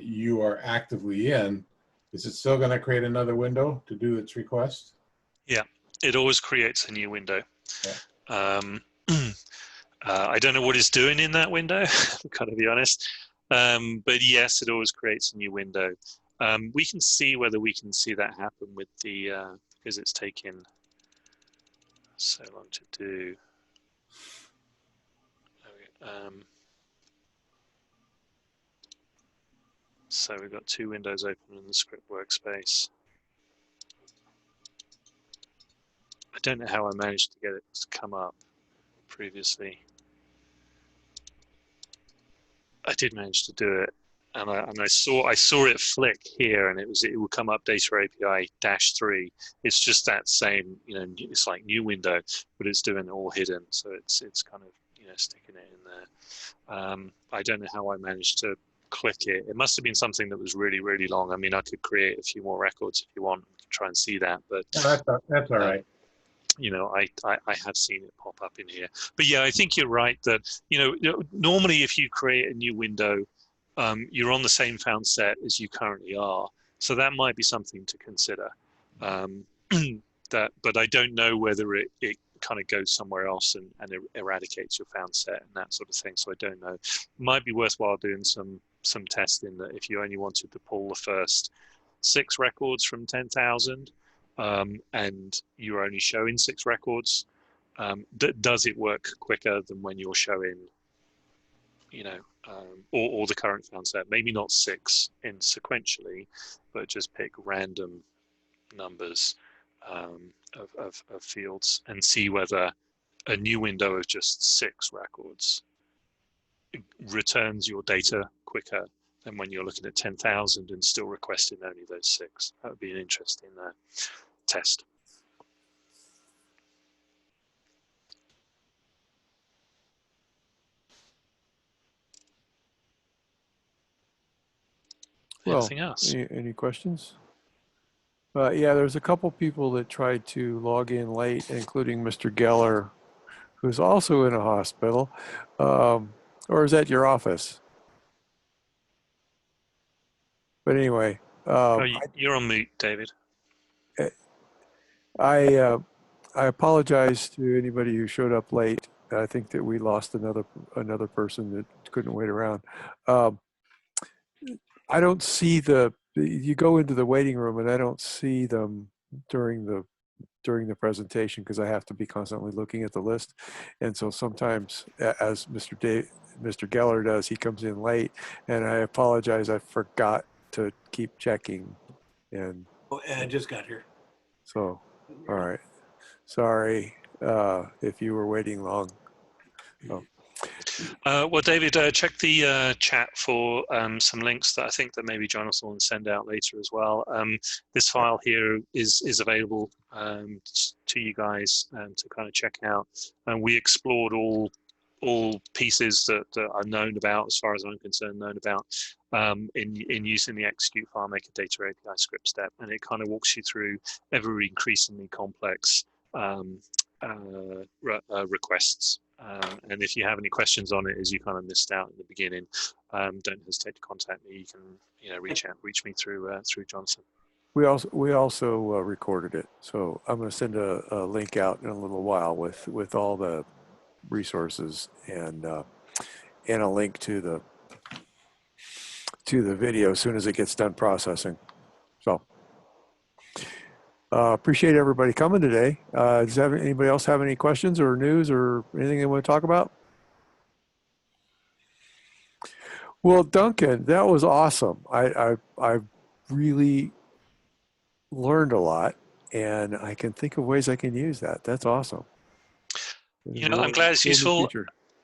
D: you are actively in, is it still going to create another window to do its request?
A: Yeah, it always creates a new window.
D: Yeah.
A: I don't know what it's doing in that window, gotta be honest. But yes, it always creates a new window. We can see whether we can see that happen with the, because it's taken so long to do. So we've got two windows open in the script workspace. I don't know how I managed to get it to come up previously. I did manage to do it, and I saw it flick here, and it will come up data API -3. It's just that same, you know, it's like new window, but it's doing it all hidden, so it's kind of, you know, sticking it in there. I don't know how I managed to click it. It must have been something that was really, really long. I mean, I could create a few more records if you want. We can try and see that, but
D: That's all right.
A: you know, I have seen it pop up in here. But yeah, I think you're right that, you know, normally if you create a new window, you're on the same found set as you currently are. So that might be something to consider. But I don't know whether it kind of goes somewhere else and eradicates your found set and that sort of thing. So I don't know. It might be worthwhile doing some testing that if you only wanted to pull the first 6 records from 10,000, and you're only showing 6 records, does it work quicker than when you're showing, you know, or the current found set? Maybe not 6 in sequentially, but just pick random numbers of fields and see whether a new window of just 6 records returns your data quicker than when you're looking at 10,000 and still requesting only those 6. That would be an interesting test.
E: Well,
A: anything else?
E: Any questions? Yeah, there's a couple people that tried to log in late, including Mr. Geller, who's also in a hospital, or is that your office? But anyway,
A: You're on mute, David.
E: I apologize to anybody who showed up late. I think that we lost another person that couldn't wait around. I don't see you go into the waiting room and I don't see them during the presentation because I have to be constantly looking at the list. And so sometimes, as Mr. Mr. Geller does. He comes in late, and I apologize. I forgot to keep checking, and
C: Oh, I just got here.
E: so, all right. Sorry if you were waiting long. Oh.
A: Well, David, check the chat for some links that I think that maybe Jonathan will send out later as well. This file here is available to you guys to kind of check out. And we explored all pieces that are known about, as far as I'm concerned, in using the Execute FileMaker Data API script step, and it kind of walks you through ever increasingly complex requests. And if you have any questions on it, as you kind of missed out in the beginning, don't hesitate to contact me. You can reach me through Jonathan.
E: We also recorded it, so I'm going to send a link out in a little while with all the resources and a link to the video as soon as it gets done processing. So appreciate everybody coming today. Does anybody else have any questions or news or anything they want to talk about? Well, Duncan, that was awesome. I really learned a lot, and I can think of ways I can use that. That's awesome.
A: I'm glad it's useful.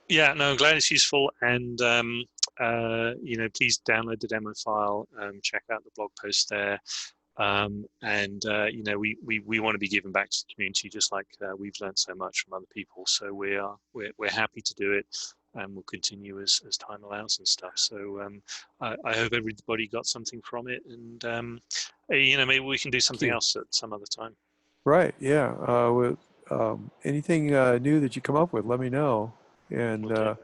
A: Yeah, no, I'm glad it's useful, and please download the demo file, check out the blog post there, and we want to be giving back to the community, just like we've learned so much from other people. So we're happy to do it, and we'll continue as time allows and stuff. So I hope everybody got something from it, and maybe we can do something else at some other time.
E: Right. Yeah. Anything new that you come up with, let me know. And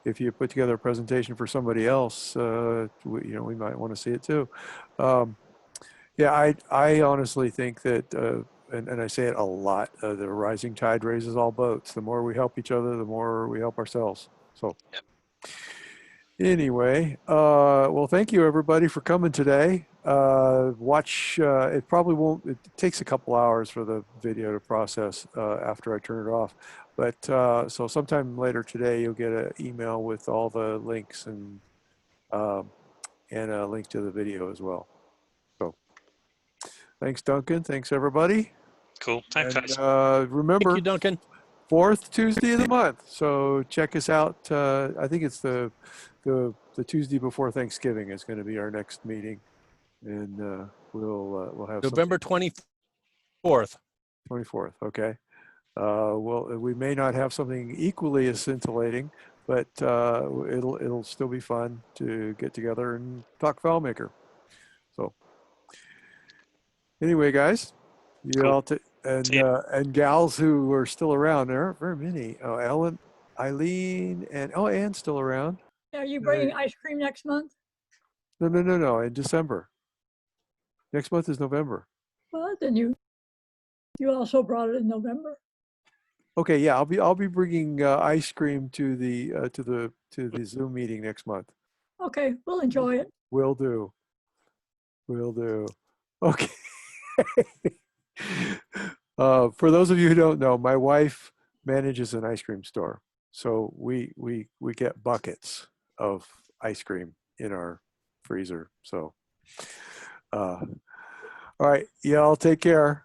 E: if you put together a presentation for somebody else, we might want to see it too. Yeah, I honestly think that, and I say it a lot, the rising tide raises all boats. The more we help each other, the more we help ourselves. So anyway, well, thank you everybody for coming today. Watch, it probably won't, it takes a couple hours for the video to process after I turn it off. But so sometime later today, you'll get an email with all the links and a link to the video as well. So thanks, Duncan. Thanks, everybody.
A: Cool. Thanks, guys.
E: Remember,
C: Thank you, Duncan.
E: 4th Tuesday of the month. So check us out. I think it's the Tuesday before Thanksgiving is going to be our next meeting, and we'll have
C: November 24th.
E: 24th. Okay. Well, we may not have something equally as scintillating, but it'll still be fun to get together and talk FileMaker. So anyway, guys, you all and gals who are still around. There aren't very many. Oh, Ellen, Eileen, and Anne's still around.
B: Are you bringing ice cream next month?
E: No. In December. Next month is November.
B: Well, then you also brought it in November.
E: Okay, yeah, I'll be bringing ice cream to the Zoom meeting next month.
B: Okay, we'll enjoy it.
E: Will do. Okay. For those of you who don't know, my wife manages an ice cream store, so we get buckets of ice cream in our freezer. So, all right, y'all take care.